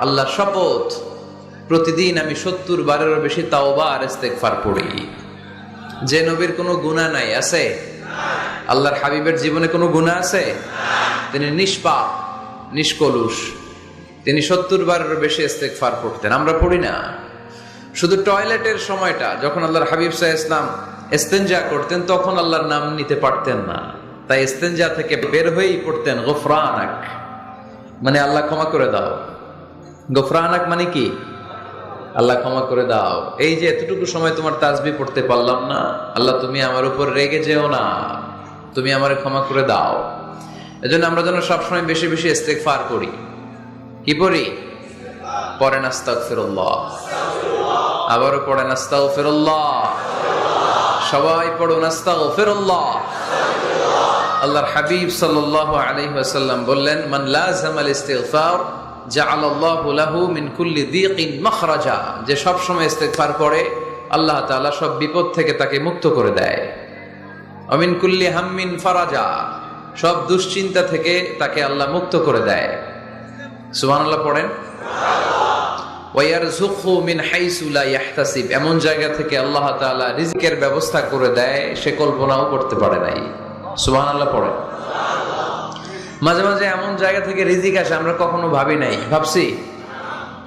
আল্লাহর শপথ, প্রতিদিন আমি 70 বারেরও বেশি তাওবা আর ইস্তেগফার পড়ি। যে নবীর কোনো গুনাহ নাই, আছে? আল্লাহর হাবিবের জীবনে কোনো গুনাহ আছে? তিনি নিষ্পাপ, নিষ্কলুষ। তিনি 70 বারেরও বেশি ইস্তেগফার পড়তেন, আমরা পড়ি না। শুধু টয়লেটের সময়টা যখন আল্লাহর হাবিব সাল্লাল্লাহু আলাইহি ওয়াসাল্লাম ইস্তেনজা করতেন, তখন আল্লাহর নাম নিতে পারতেন না, তাই ইস্তেনজা থেকে বের হয়েই পড়তেন গফরানাক, মানে আল্লাহ ক্ষমা করে দাও। গফরানাক মানে কি? আল্লাহ ক্ষমা করে দাও। এই যে এতটুকু সময় তোমার তাসবিহ পড়তে পারলাম না, আল্লাহ তুমি আমার উপর রেগে যেও না, তুমি আমারে ক্ষমা করে দাও। এজন্য আমরা যেন সবসময় বেশি বেশি ইস্তেগফার করি। কি পড়ি? পড়েন আস্তাগফিরুল্লাহ, আবারও পড়েন আস্তাগফিরুল্লাহ, সবাই পড়ুন আস্তাগফিরুল্লাহ। আল্লাহর হাবিব সাল্লাল্লাহু আলাইহি ওয়াসাল্লাম বললেন, মান লাযামাল ইস্তিগফার জাআলাল্লাহু লাহু মিন কুল্লি দীকিন মাখরাজা। যে সব সময় ইস্তেগফার করে, আল্লাহ তাআলা সব বিপদ থেকে তাকে মুক্ত করে দেয়। ওয়া মিন কুল্লি হাম্মিন ফারাজা, সব দুশ্চিন্তা থেকে তাকে আল্লাহ মুক্ত করে দেয়। সুবহানাল্লাহ পড়েন। ওয়া ইয়ারযুকহু মিন হাইসু লা ইয়াহতাসিব, এমন জায়গা থেকে আল্লাহ তাআলা রিজিকের ব্যবস্থা করে দেয় সে কল্পনাও করতে পারে নাই। সুবহানাল্লাহ পড়েন। মাঝে মাঝে এমন জায়গা থেকে রিজিক আসে আমরা কখনো ভাবি নাই, ভাবছি?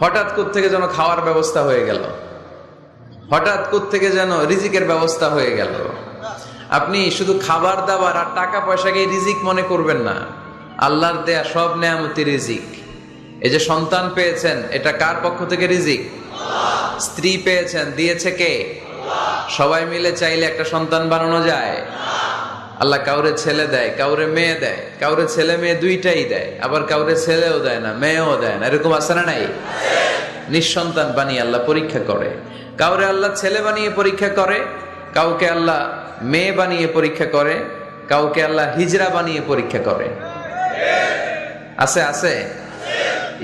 হঠাৎ কোত্থেকে যেন খাওয়ার ব্যবস্থা হয়ে গেল, হঠাৎ কোত্থেকে যেন রিজিকের ব্যবস্থা হয়ে গেল। আপনি শুধু খাবার দাবার আর টাকা পয়সাকে রিজিক মনে করবেন না, আল্লাহর দেয়া সব নেয়ামতি রিজিক। এই যে সন্তান পেয়েছেন, এটা কার পক্ষ থেকে রিজিক? স্ত্রী পেয়েছেন, দিয়েছে কে? সবাই মিলে চাইলে একটা সন্তান বানানো যায়? আল্লাহ কাউরে ছেলে দেয়, কাউরে মেয়ে দেয়, কাউরে ছেলে মেয়ে দুইটাই দেয়, আবার কাউরে ছেলেও দেয় না, মেয়েও দেয় না। এরকম আছে না নাই? নিঃসন্তান বানিয়ে আল্লাহ পরীক্ষা করে। কাউরে আল্লাহ ছেলে বানিয়ে পরীক্ষা করে, কাউকে আল্লাহ মেয়ে বানিয়ে পরীক্ষা করে, কাউকে আল্লাহ হিজরা বানিয়ে পরীক্ষা করে। আছে আছে?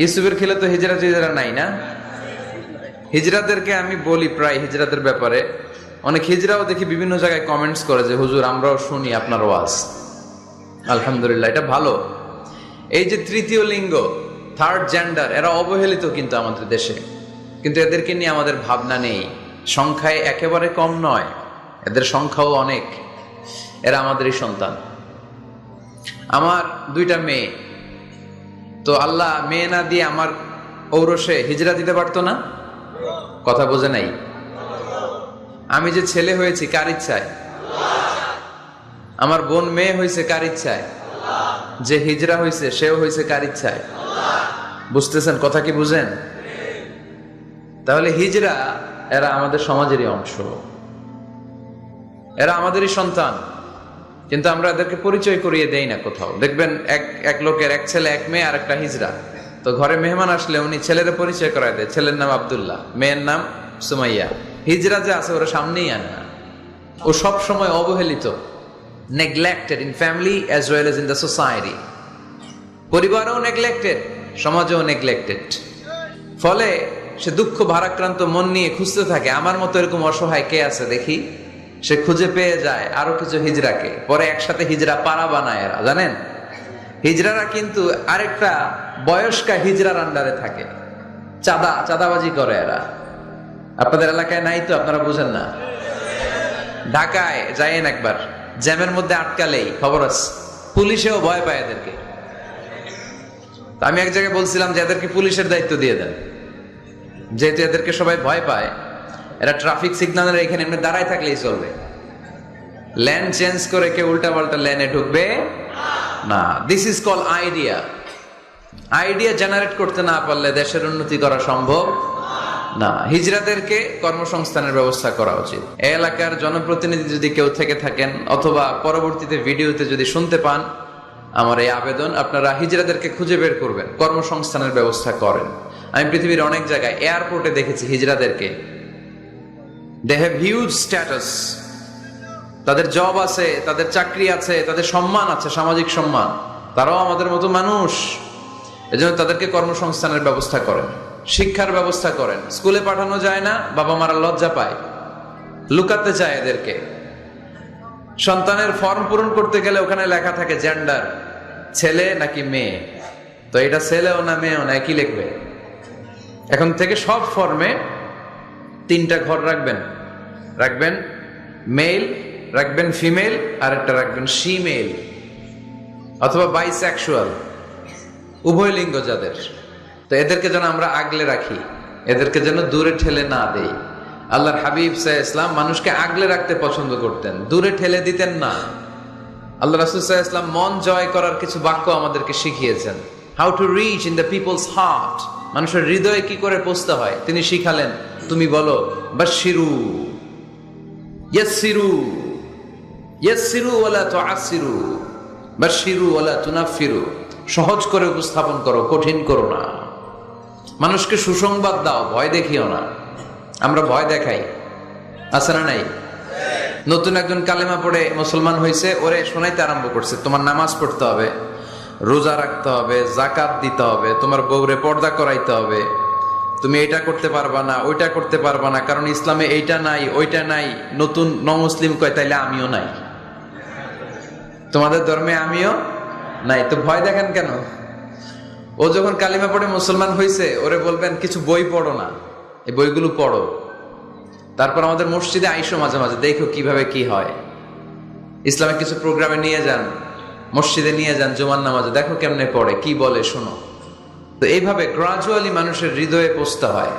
ইউসুফের খিলে তো হিজরা টিজরা নাই না? হিজরাদেরকে আমি বলি প্রায় হিজরাদের ব্যাপারে, অনেক হিজরাও দেখি বিভিন্ন জায়গায় কমেন্টস করে যে হুজুর আমরাও শুনি আপনার ওয়াজ। আলহামদুলিল্লাহ, এটা ভালো। এই যে তৃতীয় লিঙ্গ, থার্ড জেন্ডার, এরা অবহেলিত কিন্তু আমাদের দেশে, কিন্তু এদেরকে নিয়ে আমাদের ভাবনা নেই। সংখ্যায় একেবারে কম নয়, এদের সংখ্যাও অনেক। এরা আমাদেরই সন্তান। আমার 2টা মেয়ে, তো আল্লাহ মেয়ে না দিয়ে আমার ঔরসে হিজরা দিতে পারতো না? কথা বোঝে নাই? আমি যে ছেলে হয়েছি কার ইচ্ছায়? আমার বোন মেয়ে হয়েছে কার ইচ্ছায়? যে হিজরা হয়েছে সেও হয়েছে কার ইচ্ছায়? বুঝতেছেন কথা কি? বুঝেন? তাহলে হিজরা এরা আমাদের সমাজেরই অংশ, এরা আমাদেরই সন্তান, কিন্তু আমরা এদেরকে পরিচয় করিয়ে দেই না কোথাও। দেখবেন এক লোকের এক ছেলে এক মেয়ে আর একটা হিজরা, তো ঘরে মেহমান আসলে উনি ছেলের পরিচয় করায় দেয়, ছেলের নাম আব্দুল্লাহ, মেয়ের নাম সুমাইয়া। হিজরা যে আছে ওরা সামনেই আনে না। ও সব সময় অবহেলিত, neglected in family as well as in the society. পরিবারও নেগলেক্টেড, সমাজেও নেগলেক্টেড। ফলে সে দুঃখ ভারাক্রান্ত মন নিয়ে খুঁজতে থাকে, আমার মতো এরকম অসহায় কে আছে দেখি। সে খুঁজে পেয়ে যায় আরো কিছু হিজরাকে, পরে একসাথে হিজরা পাড়া বানায় এরা। জানেন, হিজরারা কিন্তু আরেকটা বয়স্কা হিজরার আন্ডারে থাকে, চাঁদাবাজি করে এরা। আপনাদের এলাকায় নাই তো, আপনারা বুঝেন না। ঢাকায় যাইয়েন একবার, জ্যামের মধ্যে আটকালেই খবর আছে, পুলিশেও ভয় পায় এদেরকে। আমি এক জায়গায় বলছিলাম যে এদেরকে পুলিশের দায়িত্ব দিয়ে দেন, যেহেতু এদেরকে সবাই ভয় পায়। এরা ট্রাফিক সিগন্যালের এখানে এমনি দাঁড়ায় থাকলেই চলবে, লেন চেঞ্জ করে কেউ উল্টা পাল্টা লেনে ঢুকবে না। This is call idea. Idea generate করতে না পারলে দেশের উন্নতি করা সম্ভব না। হিজরাদেরকে কর্মসংস্থানের ব্যবস্থা করা উচিত। এই এলাকার জনপ্রতিনিধি যদি কেউ থেকে থাকেন, অথবা পরবর্তীতে ভিডিওতে যদি শুনতে পান, আমার এই আবেদন, আপনারা হিজরাদেরকে খুঁজে বের করবেন, কর্মসংস্থানের ব্যবস্থা করেন। আমি পৃথিবীর অনেক জায়গায় এয়ারপোর্টে দেখেছি হিজরাদেরকে, দে হ্যাভ হিউজ স্ট্যাটাস, তাদের জব আছে, তাদের চাকরি আছে, তাদের সম্মান আছে, সামাজিক সম্মান। তারাও আমাদের মতো মানুষ, এজন্য তাদেরকে কর্মসংস্থানের ব্যবস্থা করেন, শিক্ষার ব্যবস্থা করেন। স্কুলে পাঠানো যায় না, বাবা মারা লজ্জা পায়, লুকাতে চায় এদেরকে। সন্তানের ফর্ম পূরণ করতে গেলে ওখানে লেখা থাকে জেন্ডার, ছেলে নাকি মেয়ে। তো এটা ছেলেও না মেয়েও না, একই লিখবে। এখন থেকে সব ফর্মে 3টা ঘর রাখবেন মেল, রাখবেন ফিমেল, আর একটা রাখবেন শিমেল অথবা বাইসেক্সুয়াল, উভয় লিঙ্গ যাদের। তো এদেরকে যেন আমরা আগলে রাখি, এদেরকে যেন দূরে ঠেলে না দেই। আল্লাহর হাবিব সাল্লাল্লাহু আলাইহি ওয়াসাল্লাম মানুষকে আগলে রাখতে পছন্দ করতেন, দূরে ঠেলে দিতেন না। আল্লাহ রাসূল সাল্লাল্লাহু আলাইহি ওয়াসাল্লাম মন জয় করার কিছু বাক্য আমাদেরকে শিখিয়েছেন, how to reach in the people's heart, মানুষের হৃদয়ে কি করে পৌঁছতে হয় তিনি শিখালেন। তুমি বলো বাশশিরু ইয়াসসিরু, ইয়াসসিরু ওয়ালা তুআসসিরু, বাশশিরু ওয়ালা তুনাফফিরু, সহজ করে উপস্থাপন করো, কঠিন করো না। মানুষকে সুসংবাদ দাও, ভয় দেখিও না। আমরা ভয় দেখাই, আছে না নাই? নতুন একজন কালেমা পড়ে মুসলমান হয়েছে, ওরে শোনাইতে আরম্ভ করছে তোমার নামাজ পড়তে হবে, রোজা রাখতে হবে, যাকাত দিতে হবে, তোমার বউরে পর্দা করাইতে হবে, তুমি এটা করতে পারবা না, ওইটা করতে পারবা না, কারণ ইসলামে এইটা নাই ওইটা নাই। নতুন নমুসলিম কয় তাইলে আমিও নাই, তোমাদের ধর্মে আমিও নাই। তো ভয় দেখেন কেন? ও যখন কালিমা পড়ে মুসলমান হয়েছে, ওরে বলবেন কিছু বই পড়ো না, এই বইগুলো পড়ো। তারপর আমাদের মসজিদে আইসো মাঝে মাঝে, দেখো কিভাবে কি হয়। ইসলামের কিছু প্রোগ্রামে নিয়ে যান, মসজিদে নিয়ে যান, জুমার নামাজে দেখো কেমনে পড়ে, কি বলে শোনো। তো এইভাবে গ্রাজুয়ালি মানুষের হৃদয়ে পৌঁছতে হয়।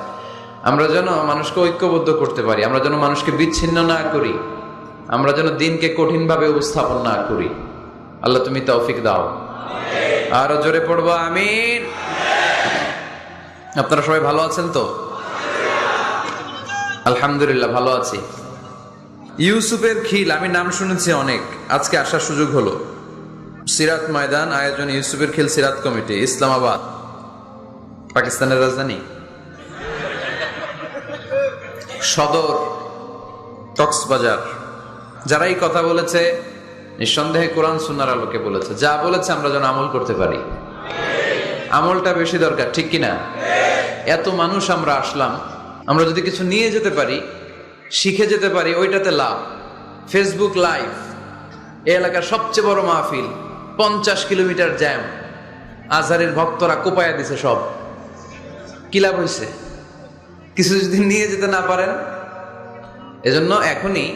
আমরা যেন মানুষকে ঐক্যবদ্ধ করতে পারি, আমরা যেন মানুষকে বিচ্ছিন্ন না করি, আমরা যেন দিনকে কঠিনভাবে উপস্থাপন না করি। আল্লাহ তুমি তৌফিক দাও। আরো জোরে পড়বো আমিন। আপনারা সবাই ভালো আছেন তো? আলহামদুলিল্লাহ ভালো আছি। ইউসুফের খিল, আমি নাম শুনেছি অনেক, আজকে আসার সুযোগ হলো। সিরাত ময়দান আয়োজন ইউসুফের খিল সিরাত কমিটি, ইসলামাবাদ, পাকিস্তানের রাজধানী। সদর কক্সবাজার। যারা এই কথা বলেছে নিঃসন্দেহে কোরআন সুন্নাহর আলোকে বলেছে। যা বলেছে আমরা যেন আমল করতে পারি, আমলটা বেশি দরকার, ঠিক কিনা? এত মানুষ আমরা আসলাম, আমরা যদি কিছু নিয়ে যেতে পারি, শিখে যেতে পারি, ওইটাতে লাভ। ফেসবুক লাইভ, এই এলাকার সবচেয়ে বড় মাহফিল, 50 কিলোমিটার জ্যাম, আজহারের ভক্তরা কোপায়া দিছে সব। কি লাভ হয়েছে? কিছু যদি নিয়ে যেতে না পারেন। এজন্য এখনই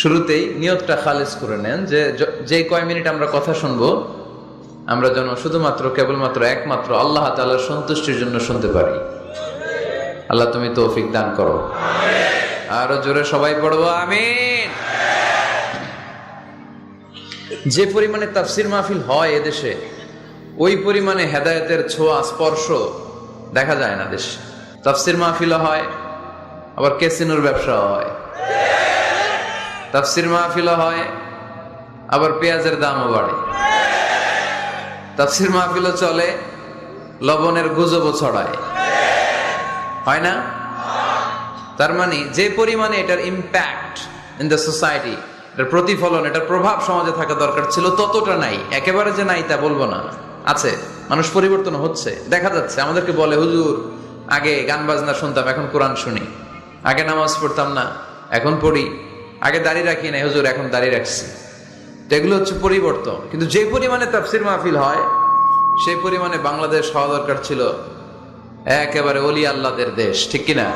শুরুতেই নিয়তটা খালেজ করে নেন যে কয় মিনিট আমরা কথা শুনবো, আমরা যেন শুধুমাত্র কেবলমাত্র একমাত্র আল্লাহ তাআলার সন্তুষ্টির জন্য শুনতে পারি। আল্লাহ তুমি তৌফিক দান করো। আরো জোরে সবাই পড়বো আমিন। যে পরিমাণে তাফসির মাহফিল হয় এদেশে, ওই পরিমাণে হেদায়েতের ছোঁয়া স্পর্শ দেখা যায় না দেশে। তাফসির মাহফিল হয়, আবার ক্যাসিনোর ব্যবসা হয়। তাফসির মাহফিল হয়, আবার পেঁয়াজের দামও বাড়ে। তাফসির মাহফিলও চলে, লবণের গুজবও ছড়ায়, হয় না? তার মানে যে পরিমাণে এটার ইম্প্যাক্ট ইন দ্য সোসাইটি, এটার প্রতিফলন, এটার প্রভাব সমাজে থাকা দরকার ছিল, ততটা নাই। একেবারে যে নাই তা বলবো না, আছে। মানুষ পরিবর্তন হচ্ছে, দেখা যাচ্ছে। আমাদেরকে বলে হুজুর আগে গান বাজনা শুনতাম, এখন কোরআন শুনি। আগে নামাজ পড়তাম না, এখন পড়ি। আগে দাঁড়িয়ে রাখি না, হুজুর এখন দাঁড়িয়ে রাখছি। তো এগুলো হচ্ছে পরিবর্তন। কিন্তু যে পরিমাণে তাফসির মাহফিল হয়, সেই পরিমাণে বাংলাদেশ হওয়া দরকার ছিল একেবারে ওলি আল্লাহদের দেশ, ঠিক কিনা?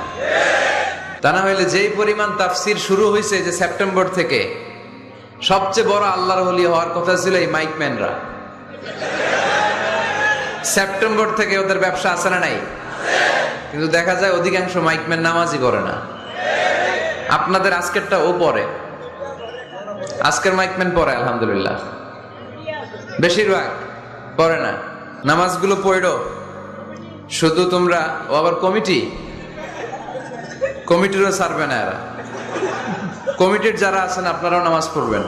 তা না হইলে যেই পরিমাণ তাফসির শুরু হয়েছে যে সেপ্টেম্বর থেকে, সবচেয়ে বড় আল্লাহর ওলি হওয়ার কথা ছিল এই মাইকম্যানরা। সেপ্টেম্বর থেকে ওদের ব্যবসা আছে না নাই? কিন্তু দেখা যায় অধিকাংশ মাইকম্যান নামাজই করে না। আপনাদের আজকেরটা ও পড়ে, আজকের মাইকম্যান পড়ে আলহামদুলিল্লাহ, বেশিরভাগ পড়ে না। নামাজগুলো পড়ো শুধু তোমরা। ও আবার কমিটিরও ছাড়বে না এরা। কমিটির যারা আছেন আপনারাও নামাজ পড়বেন।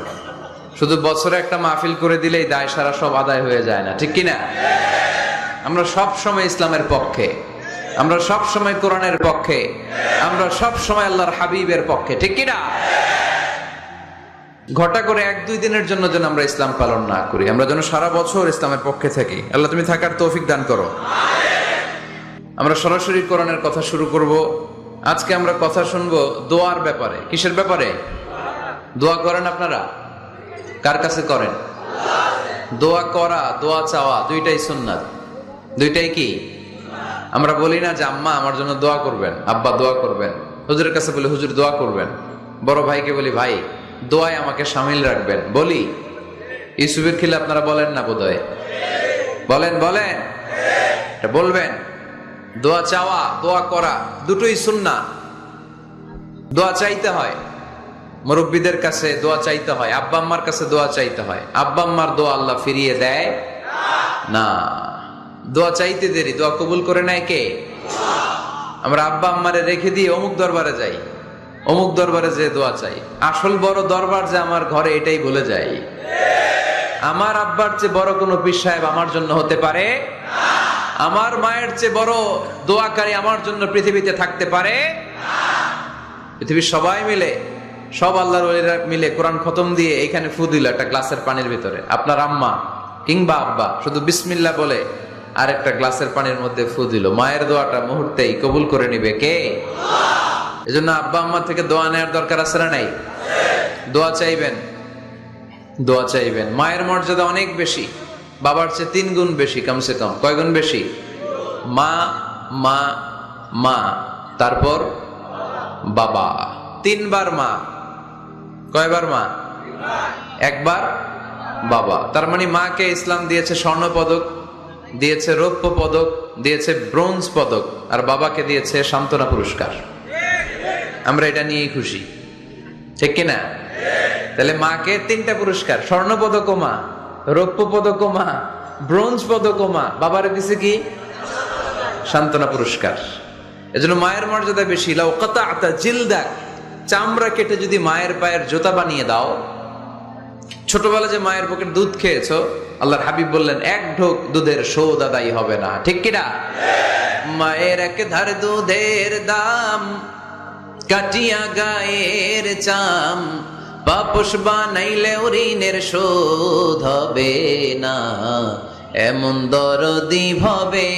শুধু বছরে একটা মাহফিল করে দিলেই দায় সারা সব আদায় হয়ে যায় না, ঠিক কিনা? আমরা সব সময় ইসলামের পক্ষে, আমরা সব সময় কোরআনের পক্ষে, আমরা সব সময় আল্লাহর হাবিবের পক্ষে, ঠিক কিনা? ঘটা করে 1-2 দিনের জন্য যেন আমরা ইসলাম পালন না করি, আমরা যেন সারা বছর ইসলামের পক্ষে থাকি। আল্লাহ তুমি থাকার তৌফিক দান করো। আমরা সরাসরি কোরআনের কথা শুরু করব। আজকে আমরা কথা শুনবো দোয়ার ব্যাপারে। কিসের ব্যাপারে? দোয়া করেন আপনারা? কার কাছে করেন? দোয়া করা, দোয়া চাওয়া দুইটাই সুন্নাত। দুইটাই কি? আমরা বলি না যে আম্মা আমার জন্য দোয়া করবেন, আব্বা দোয়া করবেন। হুজুরের কাছে বলি হুজুর দোয়া করবেন। বড় ভাইকে বলি ভাই দোয়ায় আমাকে শামিল রাখবেন। বলি ইউসুফের খিলে আপনারা বলেন না বোধহয়? বলেন বলেন, এটা বলবেন। দোয়া চাওয়া দোয়া করা দুটোই সুন্নাহ। দোয়া চাইতে হয়, মুরব্বীদের কাছে দোয়া চাইতে হয়, আব্বা আম্মার কাছে দোয়া চাইতে হয়। আব্বা আম্মার দোয়া আল্লাহ ফিরিয়ে দেয় না। দোয়া চাইতে দেরি, দোয়া কবুল করে নেয় কে? আমরা আব্বা আম্মারে রেখে দিয়ে অমুক দরবারে যাই, অমুক দরবারে যে দোয়া চাই। আসল বড় দরবার যে আমার ঘরে, এটাই ভুলে যাই। আমার আব্বার চেয়ে বড় কোনো পীর সাহেব আমার জন্য হতে পারে? আমার মায়ের চেয়ে বড় দোয়াকারী আমার জন্য পৃথিবীতে থাকতে পারে? পৃথিবীর সবাই মিলে, সব আল্লাহর ওলিরা মিলে কোরআন খতম দিয়ে এখানে ফু দিল একটা গ্লাসের পানির ভিতরে, আপনার আম্মা কিংবা আব্বা শুধু বিসমিল্লাহ বলে আর একটা গ্লাসের পানির মধ্যে ফু দিল, মায়ের দোয়াটা মুহূর্তেই কবুল করে নিবে কে? এজন্য আব্বা আম্মা থেকে দোয়া নেওয়ার দরকার আছে না নাই? দোয়া চাইবেন, দোয়া চাইবেন। মায়ের মর্যাদা অনেক বেশি, বাবার চেয়ে 3 গুণ বেশি, কমসে কম। কয় গুণ বেশি? মা মা মা, তারপর বাবা। 3 বার মা। কয়বার মা? 1 বার বাবা। তার মানে মাকে ইসলাম দিয়েছে স্বর্ণ পদক, দিয়েছে রৌপ্য পদক, দিয়েছে ব্রোঞ্জ পদক, আর বাবাকে দিয়েছে সান্ত্বনা পুরস্কার। আমরা এটা নিয়েই খুশি, ঠিক কিনা? তাহলে মাকে 3টা পুরস্কার, স্বর্ণ পদক মা, রৌপ্য পদক মা, ব্রোঞ্জ পদক মা, বাবারে দিছে কি? সান্ত্বনা পুরস্কার। এজন্য মায়ের মর্যাদা বেশি। লাউ কাতা'তা জিলদাক, চামড়া কেটে যদি মায়ের পায়ের জুতা বানিয়ে দাও। ছোটবেলা যে মায়ের বুকের দুধ খেয়েছো, আল্লাহর হাবিব বললেন 1 ঢোক দুধের শোধ আদায় হবে না, ঠিক কিনা? মায়ের 1 ধার দুধের দাম, কাটিয়া গায়ের চাম, পাপোশ বানাইলে ঋণের শোধ হবে না। এমন দরদি ভাবে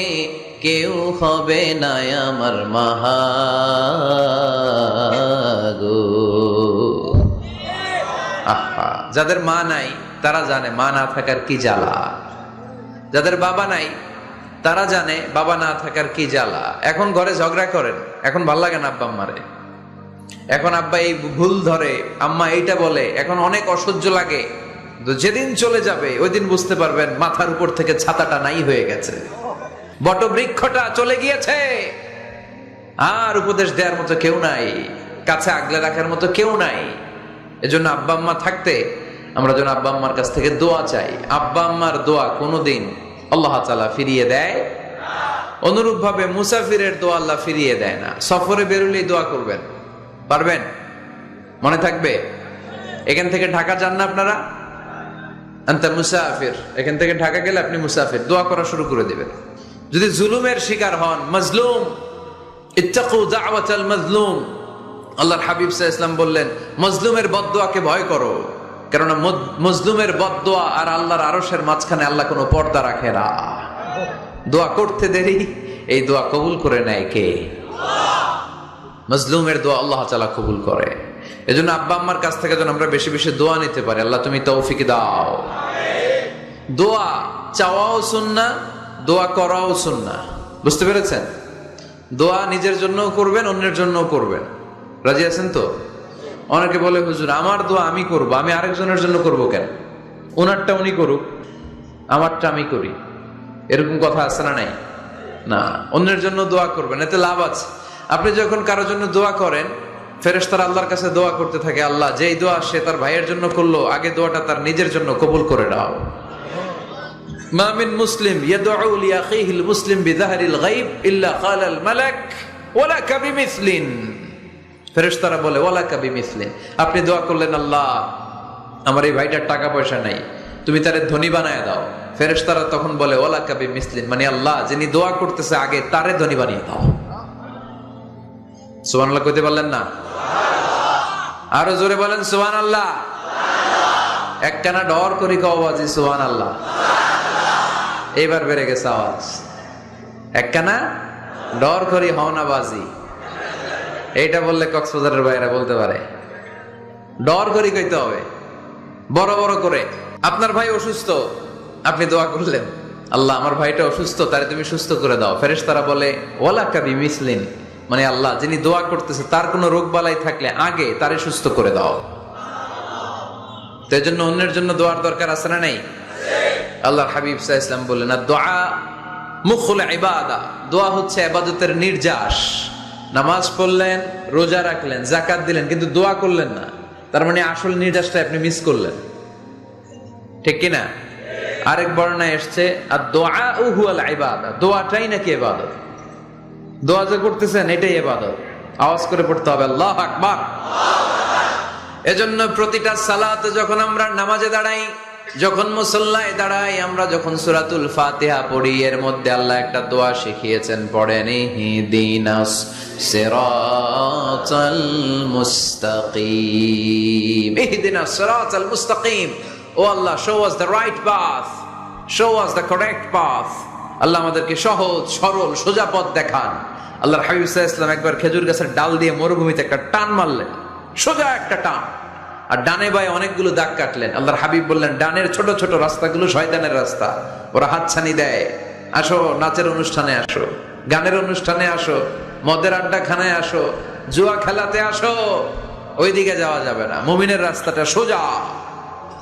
কেউ হবে না আমার মাহাগো। আহা, যাদের মা নাই তারা জানে মা না থাকার কি জ্বালা। যাদের বাবা নাই তারা জানে বাবা না থাকার কি জ্বালা। এখন ঘরে ঝগড়া করেন, এখন ভাল লাগে না আব্বা আম্মারে, এখন আব্বা এই ভুল ধরে, আম্মা এইটা বলে, এখন অনেক অসহ্য লাগে। তো যেদিন চলে যাবে ওই দিন বুঝতে পারবেন মাথার উপর থেকে ছাতাটা নাই হয়ে গেছে, বটবৃক্ষটা চলে গিয়েছে, আর উপদেশ দেওয়ার মতো কেউ নাই, কাছে আগলে রাখার মতো কেউ নাই। এজন্য আব্বা আম্মা থাকতে আমরা যেন আব্বা আম্মার কাছ থেকে দোয়া চাই। আব্বা আম্মার দোয়া কোনোদিন আল্লাহ তাআলা ফিরিয়ে দেয়? অনুরূপ ভাবে মুসাফিরের দোয়া আল্লাহ ফিরিয়ে দেয় না। সফরে বেরোলেই দোয়া করবেন, পারবেন? মনে থাকবে? এখান থেকে ঢাকা যান না আপনারা? আনতা মুসাফির, এখান থেকে ঢাকা গেলে আপনি মুসাফির, দোয়া করা শুরু করে দিবেন। যদি জুলুমের শিকার হন, মাজলুম, ইত্তাকু দাওয়াতাল মাজলুম, আল্লাহর হাবিব সাল্লাল্লাহু আলাইহি ওয়াসাল্লাম বললেন মজলুমের বদদোয়াকে ভয় করো, কেননা মজলুমের বদদোয়া আর আল্লাহর আরশের মাঝখানে আল্লাহ কোনো পর্দা রাখে না। দোয়া করতে দেরি, এই দোয়া কবুল করে নেয় কে? মজলুমের দোয়া আল্লাহ তাআলা কবুল করে। এজন্য আব্বা আম্মার কাছ থেকে যেন আমরা বেশি বেশি দোয়া নিতে পারি। আল্লাহ তুমি তৌফিক দাও। দোয়া চাওয়াও সুন্নাহ, দোয়া করাও সুন্নাহ। বুঝতে পেরেছেন? দোয়া নিজের জন্যও করবেন, অন্যের জন্যও করবেন। রাজি আছেন তো? অনেকে বলে হুজুর আমার দোয়া আমি করব, আমি আরেকজনের জন্য করব কেন? ওনারটা উনি করুক, আমারটা আমি করি, এরকম কথা আছে না নাই? না, অন্যের জন্য দোয়া করবেন, এতে লাভ আছে। আপনি যখন কারোর জন্য দোয়া করেন, ফেরেশতারা আল্লাহর কাছে দোয়া করতে থাকে, আল্লাহ যেই দোয়া সে তার ভাইয়ের জন্য করলো, আগে দোয়াটা তার নিজের জন্য কবুল করে দাও। মা মিন মুসলিম ইয়াদউ লিআখিহিল মুসলিম বিযাহরিল গায়ব ইল্লা ক্বালাল মালাক ওয়ালাকা বিমিসলিন। ফেরেশতারা বলে ওয়ালাকা বিমিসলিন, আপনি দোয়া করলেন আল্লাহ আমার এই ভাইটার টাকা পয়সা নাই, তুমি তারে ধনী বানায় দাও। ফেরেশতারা তখন বলে ওয়ালাকা বিমিসলিন, মানে আল্লাহ যিনি দোয়া করতেছে আগে তারে ধনী বানিয়ে দাও। সুবহানাল্লাহ কইতে পারলেন না? আরো জোরে বলেন সুবহানাল্লাহ। একখানা ডর করি কও বাজি সুবহানাল্লাহ। এইবার বেড়ে গেছে আওয়াজ। একখানা ডর করি হও না বাজি, এইটা বললে কক্সবাজারের বাইরে বলতে পারে। ডর করি কইতে হবে বড় বড় করে। আপনার ভাই অসুস্থ, আপনি দোয়া করলেন আল্লাহ আমার ভাইটা অসুস্থ, তারে তুমি সুস্থ করে দাও। ফেরেশতারা বলে ওয়ালাকা বিমিসলিন, মানে আল্লাহ যিনি দোয়া করতেছে তার কোনো রোগ বালাই থাকলে আগে তারে সুস্থ করে দাও। তো এই জন্য অন্যের জন্য দোয়ার দরকার আছে না নাই? আল্লাহর হাবিব সাল্লাল্লাহু আলাইহি ওয়াসাল্লাম বললেন, দোয়া মুখুল ইবাদা, দোয়া হচ্ছে ইবাদতের নির্যাস। নামাজ পড়লেন, রোজা রাখলেন, যাকাত দিলেন, কিন্তু দোয়া করলেন না, তার মানে আসল নির্যাসটা আপনি মিস করলেন, ঠিক কি না? আরেক বর্ণনায় এসেছে আর দোয়া হুয়াল ইবাদা, দোয়াটাই নাকি ইবাদত। দোয়া যে করতেছেন এটাই ইবাদত। আওয়াজ করে পড়তে হবে আল্লাহু আকবার। এজন্য প্রতিটা সালাতে যখন আমরা নামাজে দাঁড়াই, যখন মুসল্লায় দাঁড়াই, আমরা যখন সূরাতুল ফাতিহা পড়ি, এর মধ্যে আল্লাহ একটা দোয়া শিখিয়েছেন, পড়েন ইহদিনাস সিরাতাল মুস্তাকিম। ইহদিনাস সিরাতাল মুস্তাকিম, ও আল্লাহ, show us the right path, show us the correct path। আল্লাহ আমাদেরকে সহজ সরল সোজা পথ দেখান। আল্লাহর হাবিব সাল্লাল্লাহু আলাইহি ওয়াসাল্লাম একবার খেজুর গাছের ডাল দিয়ে মরুভূমিতে একটা টান মারলেন, সোজা একটা টান, আর ডানে বায়ে অনেকগুলো দাগ কাটলেন। আল্লাহর হাবিব বললেন, ডানের ছোট ছোট রাস্তাগুলো শয়তানের রাস্তা, ওরা হাতছানি দেয়। আসো নাচের অনুষ্ঠানে আসো, গানের অনুষ্ঠানে আসো, মদের আড্ডাখানায় আসো, জুয়া খেলাতে আসো, ওইদিকে যাওয়া যাবে না। মুমিনের রাস্তাটা সোজা,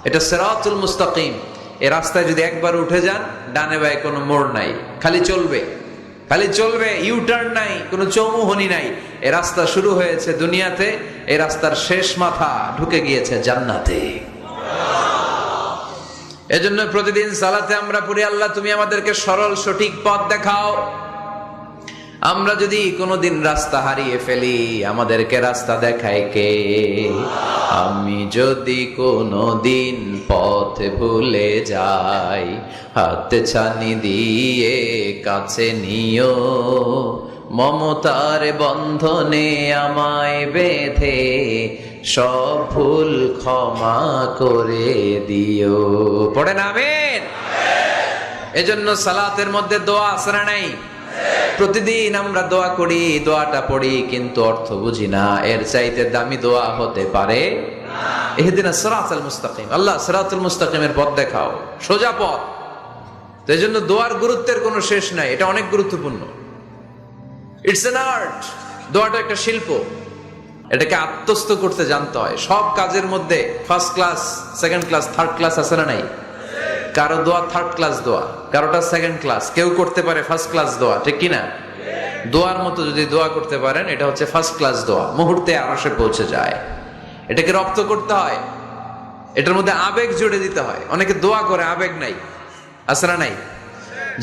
এটা সিরাতুল মুস্তাকিম। এই রাস্তায় যদি একবার উঠে যান, ডানে বায়ে কোনো মোড় নাই, খালি চলবে, খালি চলবে, ইউটার্ন নাই, কোনো চৌমুহনী নাই। এই রাস্তা শুরু হয়েছে দুনিয়াতে, এই রাস্তার শেষ মাথা ঢুকে গিয়েছে জান্নাতে। এজন্য প্রতিদিন সালাতে আমরা পড়ি, আল্লাহ তুমি আমাদেরকে সরল সঠিক পথ দেখাও। আমরা যদি কোনোদিন রাস্তা হারিয়ে ফেলি, আমাদেরকে রাস্তা দেখায় কে? আমি যদি কোনোদিন পথ ভুলে যাই, হাতে ছানি দিয়ে কাছে নিও, মমতার বন্ধনে আমায় বেঁধে সব ভুল ক্ষমা করে দিও। পড়েন আমিন। এজন্য সালাতের মধ্যে দোয়া আছে না নাই? প্রতিদিন আমরা দোয়া করি, দোয়াটা পড়ি, কিন্তু অর্থ বুঝি না। এর চাইতে দামি দোয়া হতে পারে ইহদিনাস সিরাতাল মুস্তাকিম, আল্লাহ সিরাতুল মুস্তাকিমের পথ দেখাও, সোজা পথ। তো এই জন্য দোয়ার গুরুত্বের কোনো শেষ নাই, এটা অনেক গুরুত্বপূর্ণ। ইটস অ্যান আর্ট, দোয়াটা একটা শিল্প, এটাকে আত্মস্থ করতে জানতে হয়। সব কাজের মধ্যে first class, second class, third class আছে না নাই? কারো দোয়া থার্ড ক্লাস দোয়া, কারোটা সেকেন্ড ক্লাস, কেউ করতে পারে ফার্স্ট ক্লাস দোয়া, ঠিক কিনা? দোয়ার মতো যদি দোয়া করতে পারেন, এটা হচ্ছে ফার্স্ট ক্লাস দোয়া, মুহূর্তে আরশে পৌঁছে যায়। এটাকে রপ্ত করতে হয়, এটার মধ্যে আবেগ জুড়ে দিতে হয়। অনেকে দোয়া করে আবেগ নাই, আছে না নাই?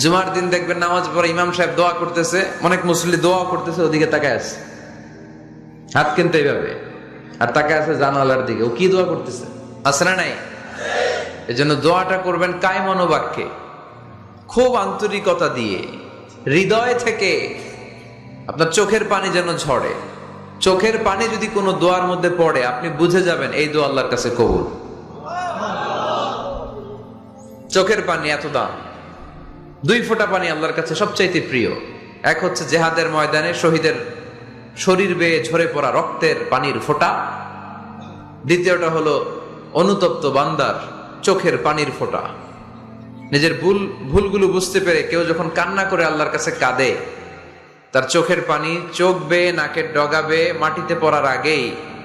জুমার দিন দেখবেন নামাজ পড়ে ইমাম সাহেব দোয়া করতেছে, অনেক মুসল্লি দোয়া করতেছে, ওদিকে তাকায় আছে, হাত কিন্তু এইভাবে, আর তাকায় আছে জানালার দিকে, ও কি দোয়া করতেছে, আছে না নাই? এজন্য দোয়াটা করবেন কায় মনোবাক্যে, খুব আন্তরিকতা দিয়ে, হৃদয় থেকে। আপনার চোখের পানি যেন ঝরে। চোখের পানি যদি কোনো দোয়ার মধ্যে পড়ে, আপনি বুঝে যাবেন এই দোয়া আল্লাহর কাছে কবুল। চোখের পানি এত দাম। 2 ফোঁটা পানি আল্লাহর কাছে সবচাইতে প্রিয়। এক হচ্ছে জেহাদের ময়দানে শহীদের শরীর বেয়ে ঝরে পড়া রক্তের পানির ফোঁটা, দ্বিতীয়টা হলো অনুতপ্ত বান্দার চোখের পানির ফোঁটা। নিজের ভুলগুলো বুঝতে পেরে কেউ যখন কান্না করে আল্লাহর কাছে কাঁদে, তার চোখের পানি চোখ বেয়ে নাকের ডগা বেয়ে মাটিতে পড়ার আগেই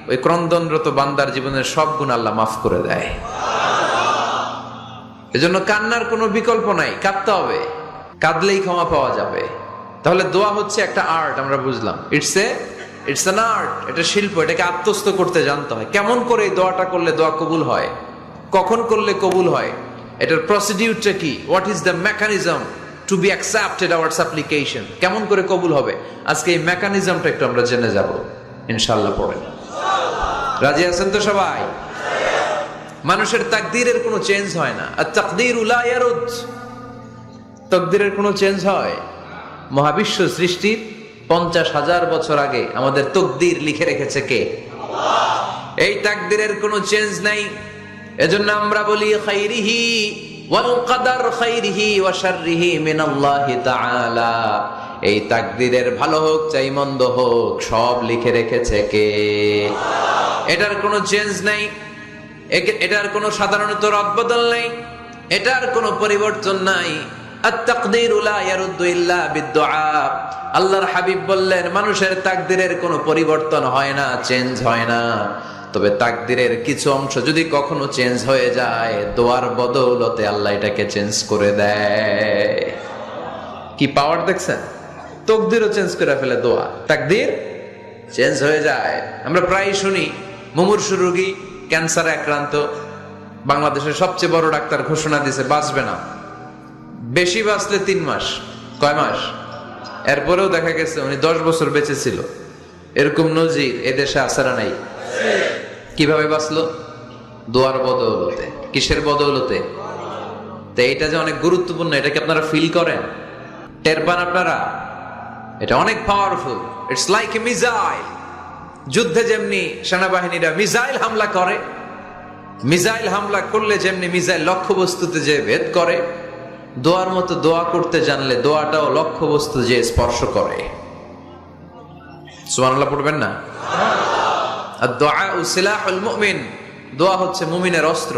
ওই ক্রন্দনরত বান্দার জীবনের সব গুণ আল্লাহ মাফ করে দেয়। এজন্য কান্নার কোনো বিকল্প নাই, কাঁদতে হবে, কাঁদলেই ক্ষমা পাওয়া যাবে। তাহলে দোয়া হচ্ছে একটা আর্ট, আমরা বুঝলাম। ইটস অ্যান আর্ট, এটা শিল্প, এটাকে আত্মস্থ করতে জানতে হয়। কেমন করে এই দোয়াটা করলে দোয়া কবুল হয়, কখন করলে কবুল হয়, এটার প্রসিডিউরটা কি, what is the mechanism two be accepted hour সাপ্লিকেশন, কেমন করে কবুল হবে, আজকে এই মেকানিজমটা একটু আমরা জেনে যাব ইনশাআল্লাহ। পড়েন, রাজি আছেন তো সবাই? মানুষের তাকদীরের কোনো চেঞ্জ হয় না। আর তাকদীরু লা ইয়ারুদ, তাকদীরের কোনো চেঞ্জ হয়? মহাবিশ্ব সৃষ্টির 50,000 বছর আগে আমাদের তাকদীর লিখে রেখেছে কে? আল্লাহ। এই তাকদীরের কোনো চেঞ্জ নাই। এজন্য আমরা বলি খাইরিহি ওয়াল কদর খাইরিহি ওয়া শাররিহি মিনাল্লাহি তাআলা। এই তাকদীরের ভালো হোক চাই মন্দ হোক, সব লিখে রেখেছে কে? আল্লাহ। এটার কোনো চেঞ্জ নাই, এটার কোনো সাধারণত রদবদল নাই, এটার কোনো পরিবর্তন নাই। আত-তাকদীরু লা ইয়ারুদ্দু ইল্লা বিদ-দুআ। আল্লাহর হাবিব বললেন, মানুষের তাকদীরের কোনো পরিবর্তন হয় না, চেঞ্জ হয় না, তবে তাকদীরের কিছু অংশ যদি কখনো চেঞ্জ হয়ে যায়, দোয়ার বদৌলতে আল্লাহ এটাকে চেঞ্জ করে দেয়। কি পাওয়ার দেখছেন? তাকদীরও চেঞ্জ করে ফেলে দোয়া, তাকদীর চেঞ্জ হয়ে যায়। আমরা প্রায় শুনি মুমূর্ষু রোগী, ক্যান্সারে আক্রান্ত, বাংলাদেশের সবচেয়ে বড় ডাক্তার ঘোষণা দিয়েছে বাঁচবে না, বেশি বাঁচলে 3 মাস। কয় মাস? এরপরেও দেখা গেছে উনি 10 বছর বেঁচে ছিল। এরকম নজির এদেশে আছে না নাই? কিভাবে বাঁচলো? দোয়ার বদৌলতে। কিসের বদৌলতে? তো এইটা যে অনেক গুরুত্বপূর্ণ, এটা কি আপনারা ফিল করেন, টের পান আপনারা? এটা অনেক powerful. It's like a missile. যুদ্ধে যেমনি সেনাবাহিনীরা মিসাইল হামলা করে, মিসাইল হামলা করলে যেমনি মিসাইল লক্ষ্যবস্তুতে যে ভেদ করে, দোয়ার মতো দোয়া করতে জানলে দোয়াটাও লক্ষ্যবস্তু যে স্পর্শ করে। সুবহানাল্লাহ পড়বেন না? আদ-দুআউ সিলাহুল মুমিন। দোয়া হচ্ছে মুমিনের অস্ত্র।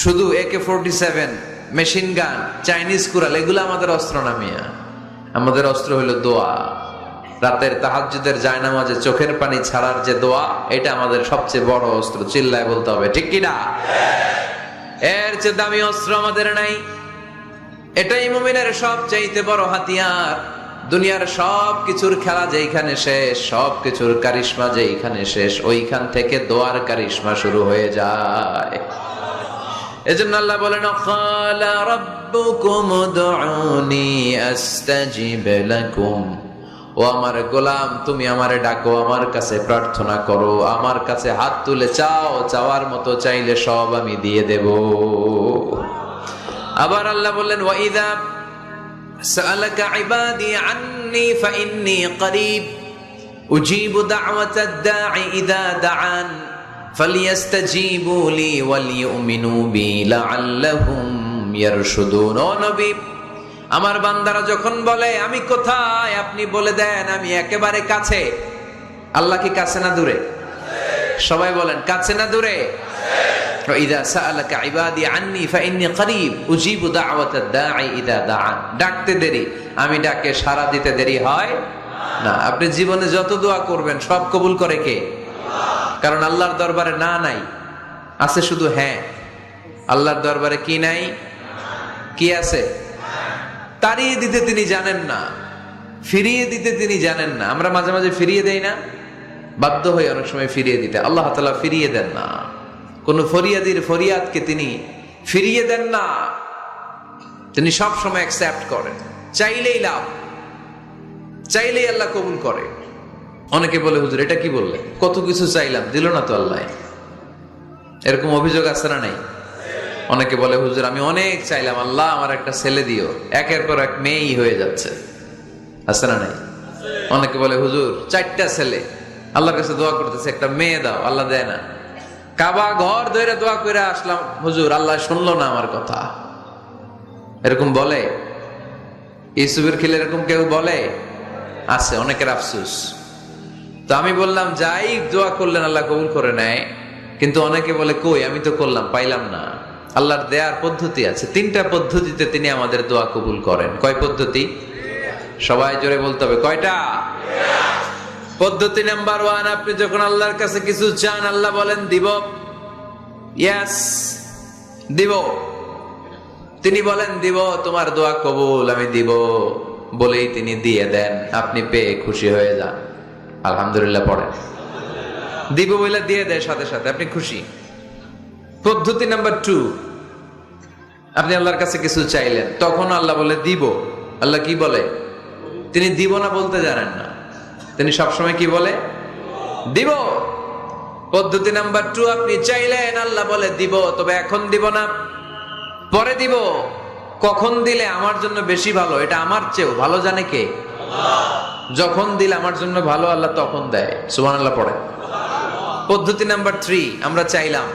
শুধু AK-47, machine gun, Chinese Corel এগুলো আমাদের অস্ত্র না মিয়া। আমাদের অস্ত্র হলো দোয়া। রাতের তাহাজ্জুদের জায়নামাজে চোখের পানি ছাড়ার যে দোয়া, এটা আমাদের সবচেয়ে বড় অস্ত্র। চিল্লায় বলতে হবে, ঠিক কি না? এর চেয়ে দামি অস্ত্র আমাদের নাই। এটাই মুমিনের সবচাইতে বড় হাতিয়ার। দুনিয়ার সব কিছুর খেলা যেখানে শেষ, সব কিছুর কারিশমা যেখানে শেষ, ওইখান থেকে দোয়ার কারিশমা শুরু হয়ে যায়। এজন্য আল্লাহ বলেন, ক্বালা রাব্বুকুম উদউনি আস্তাজিব লাকুম। ও আমার গোলাম, তুমি আমারে ডাকো, আমার কাছে প্রার্থনা করো, আমার কাছে হাত তুলে চাও, চাওয়ার মতো চাইলে সব আমি দিয়ে দেব। আবার আল্লাহ বললেন, ওয়া ইযা সাআলাকা ইবাদি আন্নী ফাইন্নী করিব উজিবু দাওয়াতাদ দাঈ ইযা দাআন ফালিয়াস্তাজিবু লি ওয়ালিউমিনু বি লাআল্লাহুম ইয়ারশুদুন। ও নবী, আমার বান্দারা যখন বলে আমি কোথায়, আপনি বলে দেন আমি একেবারে কাছে। আল্লাহ কি কাছে না দূরে? সবাই বলেন, কাছে না দূরে? ইযা সাআলাকা ইবাদি আন্নী ফাইন্নী করিব উজিবু দাওয়াতাদ দাঈ ইযা দাআন। ডাকতে দেরি, আমি ডাকে সাড়া দিতে দেরি হয় না। আপনি জীবনে যত দোয়া করবেন সব কবুল করে কে? কারণ আল্লাহর দরবারে না নাই, আছে শুধু হ্যাঁ। আল্লাহর দরবারে কি নাই? কি আছে? তাড়িয়ে দিতে তিনি জানেন না, ফিরিয়ে দিতে তিনি জানেন না। আমরা মাঝে মাঝে ফিরিয়ে দেই না, বাধ্য হয়ে অনেক সময় ফিরিয়ে দিতে। আল্লাহ তাআলা ফিরিয়ে দেন না। কোন ফরিয়াদির ফরিয়াদকে তিনি ফিরিয়ে দেন না, তিনি সব সময় অ্যাকসেপ্ট করেন। চাইলেই লাভ, চাইলেই আল্লাহ কবুল করে। অনেকে বলে, হুজুর এটা কি বললে, কত কিছু চাইলাম দিল না তো আল্লাহ। এরকম অভিযোগ আছে না নাই? অনেকে বলে, হুজুর আমি অনেক চাইলাম, আল্লাহ আমার একটা ছেলে দিও, একের পর এক মেয়েই হয়ে যাচ্ছে। আছে না নাই? অনেকে বলে, হুজুর 4টা ছেলে, আল্লাহর কাছে দোয়া করতেছে একটা মেয়ে দাও, আল্লাহ দেয় না। কাবা ঘর ধরে দোয়া করে আসলাম, হুজুর আল্লাহ শুনলো না আমার কথা। এরকম বলে? ইউসুফের খিলে এরকম কেউ বলে? আছে, অনেকের আফসোস। তো আমি বললাম, যাই দোয়া করলেন আল্লাহ কবুল করে নেয়, কিন্তু অনেকে বলে কই আমি তো করলাম পাইলাম না। আল্লাহর দেয়ার পদ্ধতি আছে, 3টা পদ্ধতিতে তিনি আমাদের দোয়া কবুল করেন। কয় পদ্ধতি? সবাই জোরে বলতে হবে, কয়টা? পদ্ধতি নাম্বার 1, আপনি যখন আল্লাহর কাছে কিছু চান, আল্লাহ বলেন দিব, ইয়েস দিব। তিনি বলেন দিব, তোমার দোয়া কবুল, আমি দিব বলেই তিনি দিয়ে দেন। আপনি পেয়ে খুশি হয়ে যান, আলহামদুলিল্লাহ পড়েন। দিব বলে দিয়ে দেয় সাথে সাথে, আপনি খুশি। পদ্ধতি নাম্বার 2, আপনি আল্লাহর কাছে কিছু চাইলেন, তখন আল্লাহ বলে দিব। আল্লাহ কি বলে? তিনি দিব না বলতে জানেন না, তিনি সবসময় কি বলে? দিব। পদ্ধতি নাম্বার 2, আপনি চাইলেন, আল্লাহ বলে দিব, তবে এখন দিব না, পরে দিব। কখন দিলে আমার জন্য বেশি ভালো, এটা আমার চেয়েও ভালো জানে কে? যখন দিলে আমার জন্য ভালো, আল্লাহ তখন দেয়। সুবহানাল্লাহ পড়ে। পদ্ধতি নাম্বার 3, আমরা চাইলাম,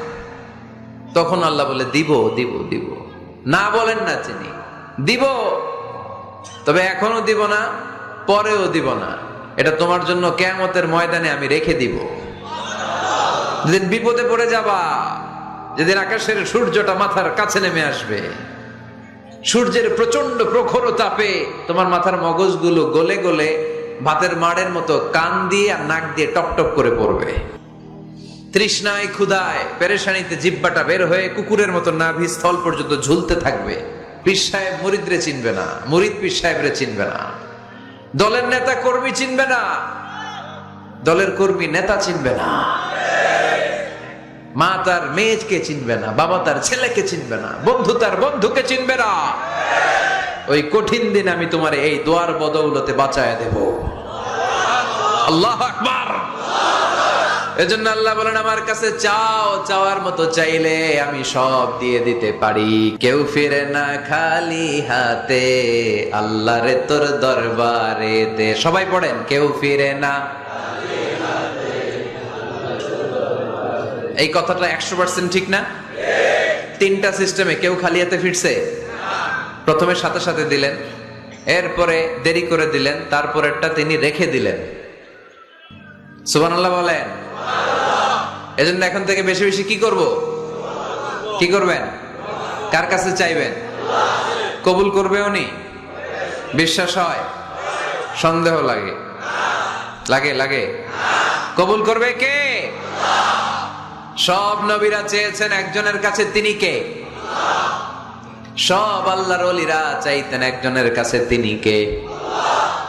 তখন আল্লাহ বলে দিব দিব দিব, না বলেন না তিনি, দিব, তবে এখনো দিব না, পরেও দিব না, এটা তোমার জন্য কিয়ামতের ময়দানে আমি রেখে দিব। যেদিন বিপদে পড়ে যাবা, যেদিন আকাশের সূর্যটা মাথার কাছে নেমে আসবে, সূর্যের প্রচন্ড প্রখর তাপে তোমার মাথার মগজগুলো গলে গলে ভাতের মাড়ের মতো কান দিয়ে আর নাক দিয়ে টপটপ করে পড়বে। তৃষ্ণায় ক্ষুধায় পেরেশানিতে জিহ্বাটা বের হয়ে কুকুরের মতো নাভি স্থল পর্যন্ত ঝুলতে থাকবে। পীর সাহেব মুরিদরে চিনবে না, মুরিদ পীর সাহেবরে চিনবে না, দলের নেতা কর্মী চিনবে না, দলের কর্মী নেতা চিনবে না, মা তার মেয়েকে চিনবে না, বাবা তার ছেলেকে চিনবে না, বন্ধু তার বন্ধুকে চিনবে না। ওই কঠিন দিন আমি তোমার এই দোয়ার বদৌলতে বাঁচায় দেব। আল্লাহু আকবার। এজন্য আল্লাহ বলেন আমার কাছে চাও, চাওয়ার মতো চাইলে আমি সব দিয়ে দিতে পারি। কেউ ফিরে না খালি হাতে, আল্লাহরে তোর দরবারেতে। সবাই পড়েন, কেউ ফিরে না। এই কথাটা 100% ঠিক না? তিনটা সিস্টেমে কেউ খালি হাতে ফিরছে? প্রথমে সাথে সাথে দিলেন, এরপরে দেরি করে দিলেন, তারপরেরটা তিনি রেখে দিলেন। সুবহানাল্লাহ বলেন। এজন্য এখন থেকে বেশি বেশি কি করব? কি করবেন? কার কাছে চাইবেন? কবুল করবে উনি? বিশ্বাস হয়? সন্দেহ লাগে? লাগে লাগে? কবুল করবে কে? সব নবীরা চেয়েছেন একজনের কাছে, তিনি কে? সব আল্লাহর ওলিরা চাইতেন একজনের কাছে, তিনি কে?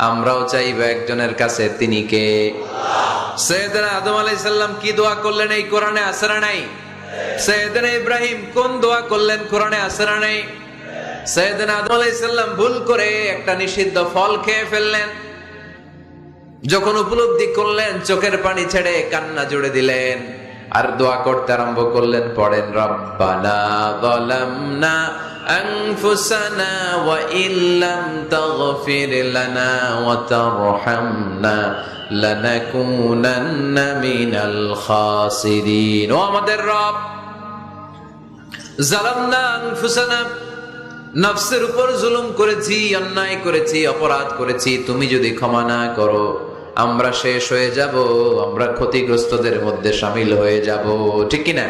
আমরাও চাইব একজনের কাছে, তিনি কে? সাইয়েদনা আদম আলাইহিস সালাম কি দোয়া করলেন এই কোরআনে আছে না নাই? সাইয়েদনা ইব্রাহিম কোন দোয়া করলেন কোরআনে আছে না নাই? সাইয়েদনা আদম আলাইহিস সালাম ভুল করে একটা নিষিদ্ধ ফল খেয়ে ফেললেন, যখন উপলব্ধি করলেন চোখের পানি ছেড়ে কান্না জুড়ে দিলেন আর দোয়া করতে আরম্ভ করলেন। পড়েন, রব্বানা যালামনা আনফুসানা ওয়া ইল্লাম তাগফির লানা ওয়া তারহামনা লানাকুনান্না মিনাল খাসিরিন। ও আমাদের রব, যালামনা আনফুসানা, নফসের উপর জুলুম করেছি, অন্যায় করেছি, অপরাধ করেছি, তুমি যদি ক্ষমা না করো আমরা শেষ হয়ে যাব, আমরা ক্ষতিগ্রস্তদের মধ্যে শামিল হয়ে যাব। ঠিক কি না?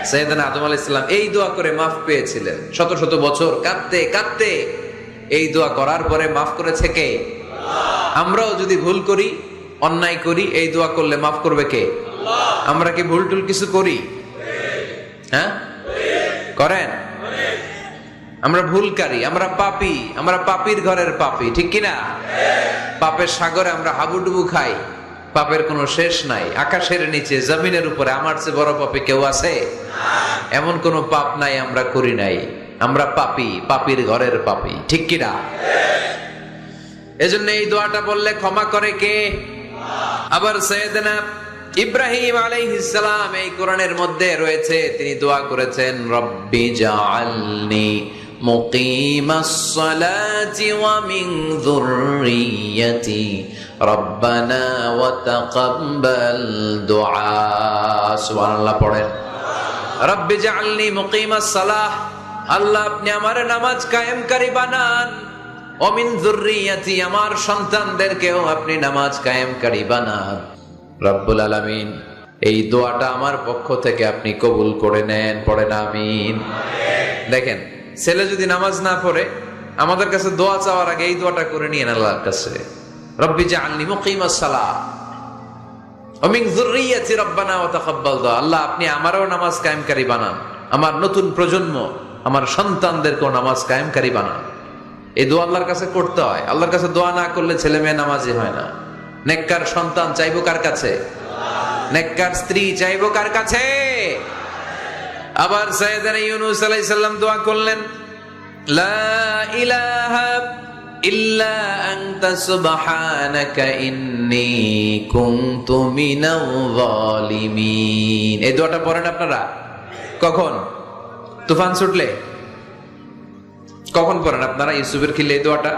সাইয়েদনা আদম আলাইহিস সালাম এই দোয়া করে মাফ পেয়েছিলেন। শত শত বছর কাঁদতে কাঁদতে এই দোয়া করার পরে মাফ করেছে কে? আমরাও যদি ভুল করি, অন্যায় করি, এই দোয়া করলে মাফ করবে কে? আমরা কি ভুল টুল কিছু করি? হ্যাঁ, করেন? আমরা ভুলকারী, আমরা পাপী, আমরা পাপীর ঘরের পাপী। ঠিক কিনা? পাপের সাগরে আমরা হাবুডুবু খাই, পাপের কোনো শেষ নাই। আকাশের নিচে, জমিনের উপরে আমার চেয়ে বড় পাপী কেউ আছে? এমন কোন পাপ নাই আমরা করি নাই। আমরা পাপী, পাপীর ঘরের পাপী। ঠিক কিনা? এজন্য এই দোয়াটা বললে ক্ষমা করে কে? আবার সাইয়েদনা ইব্রাহিম আলাইহিস সালাম এই কোরআনের মধ্যে রয়েছে, তিনি দোয়া করেছেন, রব্বি জাআলনি মুকিমাস সালাতি ওয়া মিন যুররিয়্যাতি রব্বানা ওয়া তাকাব্বাল দুআ। সুবহানাল্লাহ পড়েন, রব্বি জাআলনি মুকিমাস সালাহ, আল্লাহ আপনি আমার নামাজ কায়েমকারী বানান, ওয়া মিন যুররিয়্যাতি, আমার সন্তানদেরকেও আপনি নামাজ কায়েমকারী বানান। রব্বুল আলামিন এই দোয়াটা আমার পক্ষ থেকে আপনি কবুল করে নেন। পড়েন আমিন। দেখেন, ছেলে যদি নামাজ না পড়ে আমাদের কাছে দোয়া চাওয়ার আগে এই দোয়াটা করে নিয়েন আল্লাহর কাছে, রব্বি জাআলনি মুকিমাস সালাহ ওয়া মিন যুররিয়্যাতি রব্বানা ওয়া তাকাব্বাল দুআ। আল্লাহ আপনি আমারও নামাজ কায়েমকারী বানান, আমার নতুন প্রজন্ম, আমার সন্তানদেরকেও নামাজ কায়েমকারী বানান। এই দোয়া আল্লাহর কাছে করতে হয়। আল্লাহর কাছে দোয়া না করলে ছেলে মেয়ে নামাজি হয় না। নেককার সন্তান চাইবো কার কাছে? নেককার স্ত্রী চাইবো কার কাছে? আবার সাইয়েদনা ইউনূস আলাইহিস সালাম দোয়া করলেন, লা ইলাহা ইল্লা আনতা সুবহানাকা ইন্নী কুনতু মিনাল যালিমিন। এই দোয়াটা পড়েন আপনারা কখন? তুফান ছুটলে? কখন পড়েন আপনারা ইউসুফের খিলে এই দোয়াটা?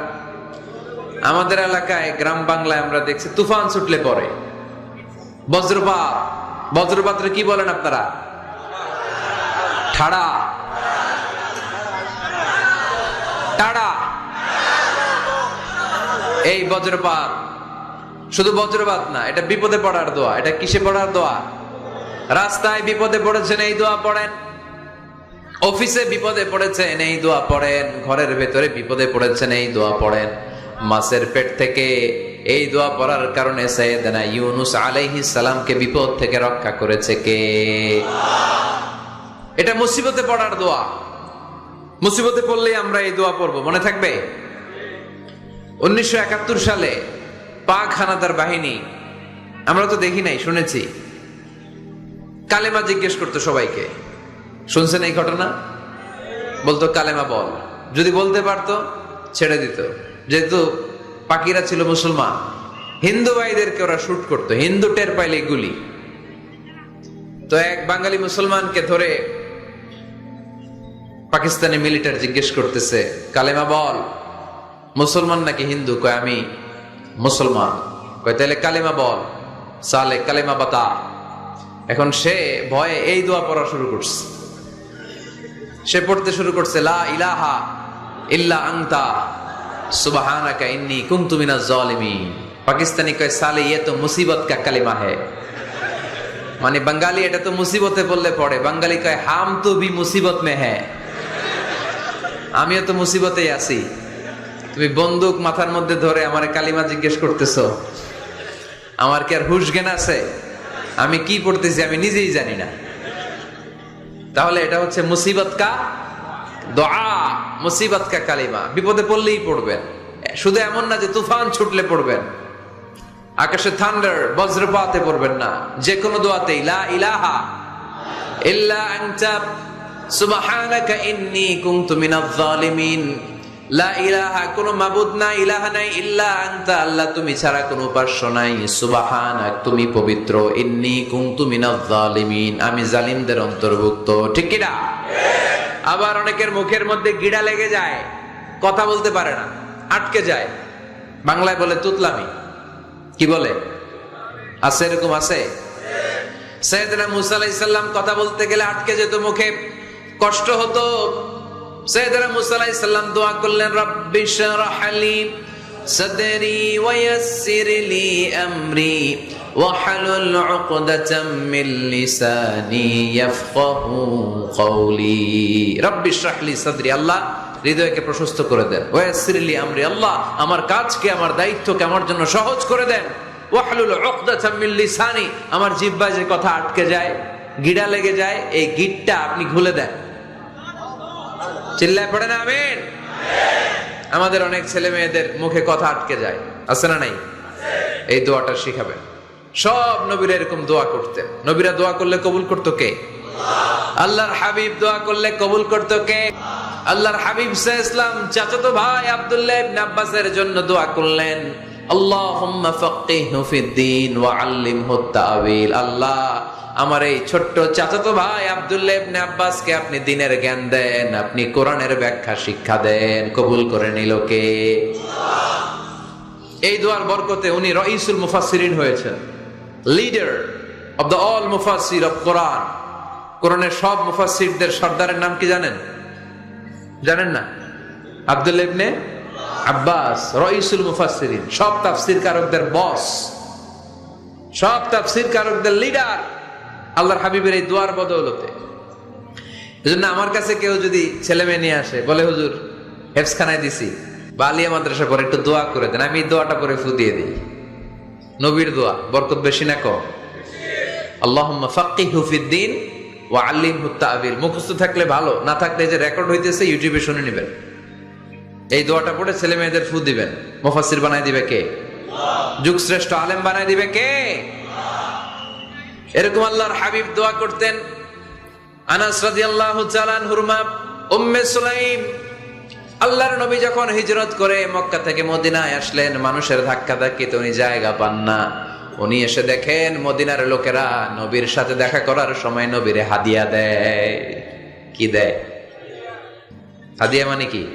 আমাদের এলাকায় গ্রাম বাংলায় আমরা দেখছি তুফান ছুটলে পরে। বজ্রপাত, বজ্রপাতরে কি বলেন আপনারা? ঠাড়া, টাড়া। এই বজ্রপাত শুধু বজ্রপাত না, এটা বিপদে পড়ার দোয়া। এটা কিসে পড়ার দোয়া? রাস্তায় বিপদে পড়েছেন, এই দোয়া পড়েন। অফিসে বিপদে পড়েছেন এই দোয়া পড়েন, ঘরের ভেতরে বিপদে পড়েছেন এই দোয়া পড়েন। মাছের পেট থেকে এই দোয়া পড়ার কারণে সাইয়েদনা ইউনুস আলাইহিস সালামকে বিপদ থেকে রক্ষা করেছে কে? এটা মুসিবতে পড়ার দোয়া। মুসিবতে পড়লেই আমরা এই দোয়া পড়বো, মনে থাকবে? 1971 সালে পাক হানাদার বাহিনী, আমরা তো দেখি নাই, শুনেছি, কালেমা জিজ্ঞেস করতো সবাইকে। শুনছেন এই ঘটনা? বলতো কালেমা বল, যদি বলতে পারতো ছেড়ে দিত। যেহেতু পাকিরা ছিল মুসলমান, হিন্দু ভাইদেরকে ওরা শুট করতো, হিন্দু টের পাইলে গুলি। তো এক বাঙালি মুসলমানকে ধরে পাকিস্তানি মিলিটারি জিজ্ঞেস করতেছে, কালেমা বল। মুসলমান নাকি হিন্দু? কয় আমি মুসলমান। কয় তাহলে কালেমা বল। সালে কালেমা বাতা। এখন সে ভয়ে এই দোয়া পড়া শুরু করছে। সে পড়তে শুরু করছে, লা ইলাহা ইল্লা আনতা সুবহানাকা ইন্নী কুনতু মিনাজ জালিমিন। পাকিস্তানি কয় সালে ये तो मुसीबत का कलिमा है। মানে বাঙালি এটা তো মুসিবতে বললে পড়ে, বাঙালি কয় হাম তো ভি মুসিবত মে হ্যায়, আমিও তো মুসিবতেই আছি। তুমি বন্দুক মাথার মধ্যে ধরে আমার কালিমা জিজ্ঞেস করতেছো, আমার কি আর হুশ জ্ঞান আছে? আমি কি পড়তেছি আমি নিজেই জানি না। তাহলে এটা হচ্ছে মুসিবত কা দোয়া, মুসিবত কা কালিমা। বিপদে পড়লেই পড়বেন, শুধু এমন না যে তুফান ছুটলে পড়বেন, আকাশে থান্ডার বজ্রপাতে পড়বেন না। যে কোনো দোয়াতেই লা ইলাহা ইল্লা আনতা সুবহানাকা ইন্নী কুনতু মিনাজ জালিমিন। লা ইলাহা, কোনো মাবুদ নাই, ইলাহা নাই, ইল্লা আনতা, আল্লাহ তুমি ছাড়া কোনো উপাস্য নাই, সুবহানাক তুমি পবিত্র, ইন্নী কুনতু মিনাজ জালিমিন আমি জালিমদের অন্তর্ভুক্ত। ঠিক কি না? আবার অনেকের মুখের মধ্যে গিড়া লেগে যায়, কথা বলতে পারে না, আটকে যায়। বাংলায় বলে তুতলামি। কি বলে? আছে, এরকম আছে। সাইয়েদনা মুসা আলাইহিস সালাম কথা বলতে গেলে আটকে যেত, মুখে কষ্ট হতো। সাইয়েদনা মুসা আলাইহিস সালাম দোয়া করলেন, রাব্বি শরহ লি সাদরি ওয়া ইয়াসসির লি আমরি ওয়াহলুল উকদাতাম মিন লিসানি ইয়াফকাহু কওলি। রাব্বি শরহ লি সাদরি, আল্লাহ হৃদয়কে প্রশস্ত করে দেন। ওয়া ইয়াসসির লি আমরি, আল্লাহ আমার কাজকে, আমার দায়িত্বকে আমার জন্য সহজ করে দেন। ওয়াহলুল উকদাতাম মিন লিসানি, আমার জিহ্বায় যে কথা আটকে যায়, গিড়া লেগে যায়, এই গিটটা আপনি খুলে দেন। চিল্লায় পড়ে না আমিন। আমাদের অনেক ছেলে মেয়েদের মুখে কথা আটকে যায়, আছে না নাই? এই দোয়াটা শিখাবেন। সব নবীরা এরকম দোয়া করতেন। নবীরা দোয়া করলে কবুল করতো কে? আল্লাহর হাবিব দোয়া করলে কবুল করতো কে? আল্লাহর হাবিব সাল্লাল্লাহু আলাইহি ওয়াসাল্লাম চাচাতো ভাই আব্দুল্লাহ ইবনে আব্বাসের জন্য দোয়া করলেন, আল্লাহুম্মা ফাক্কিহহু ফিদ-দীন ওয়া আল্লিমহু তা'ওয়িল। আল্লাহ আমার এই ছোট্ট চাচাতো ভাই আব্দুল্লাহ ইবনে আব্বাসকে আপনি দ্বীনের জ্ঞান দেন, আপনি কোরআনের ব্যাখ্যা শিক্ষা দেন। কবুল করে নিল কে? এই দোয়ার বরকতে উনি রাইসুল মুফাসসিরিন হয়েছেন, লিডার অফ দ্য অল মুফাসসির অফ কোরআন। কোরআনের সব মুফাসসিরদের সর্দারের নাম কি জানেন? জানেন না? আব্দুল্লাহ ইবনে আব্বাস রাইসুল মুফাসসিরিন, সব তাফসীর কারকদের বস, সব তাফসীর কারকদের লিডার আল্লাহর হাবিবের এই দোয়ার বদৌলতে। এজন্য আমার কাছে কেউ যদি ছেলে মেয়ে নিয়ে আসে, বলে হুজুর হেফজখানায় দিছি বা আলিয়া মাদ্রাসা পরে একটু দোয়া করে দেন, আমি এই দোয়াটা পরে ফু দিয়ে দিই। নবীর দোয়া বরকত বেশি না কম? আল্লাহুম্মা ফাক্কিহহু ফিদ-দীন ওয়া আল্লিমহু তা'ওয়িল। মুখস্থ থাকলে ভালো, না থাকলে যে রেকর্ড হইতেছে ইউটিউবে শুনে নেবেন। এই দোয়াটা পড়ে ছেলে মেয়েদের ফু দিবেন। মুফাসসির বানায় দিবে কে? যুগ শ্রেষ্ঠ আলেম বানায় দিবে কে? এরকম আল্লাহর হাবিব দোয়া করতেন। আনাস রাদিয়াল্লাহু তাআলা আনহুর মা উম্মে সুলাইম, আল্লাহর নবী যখন হিজরত করে মক্কা থেকে মদিনায় আসলেন, মানুষের ধাক্কা ধাক্কিতে উনি জায়গা পান না। উনি এসে দেখেন মদিনার লোকেরা নবীর সাথে দেখা করার সময় নবীরে হাদিয়া দেয়। কি দেয়? হাদিয়া মানে কি?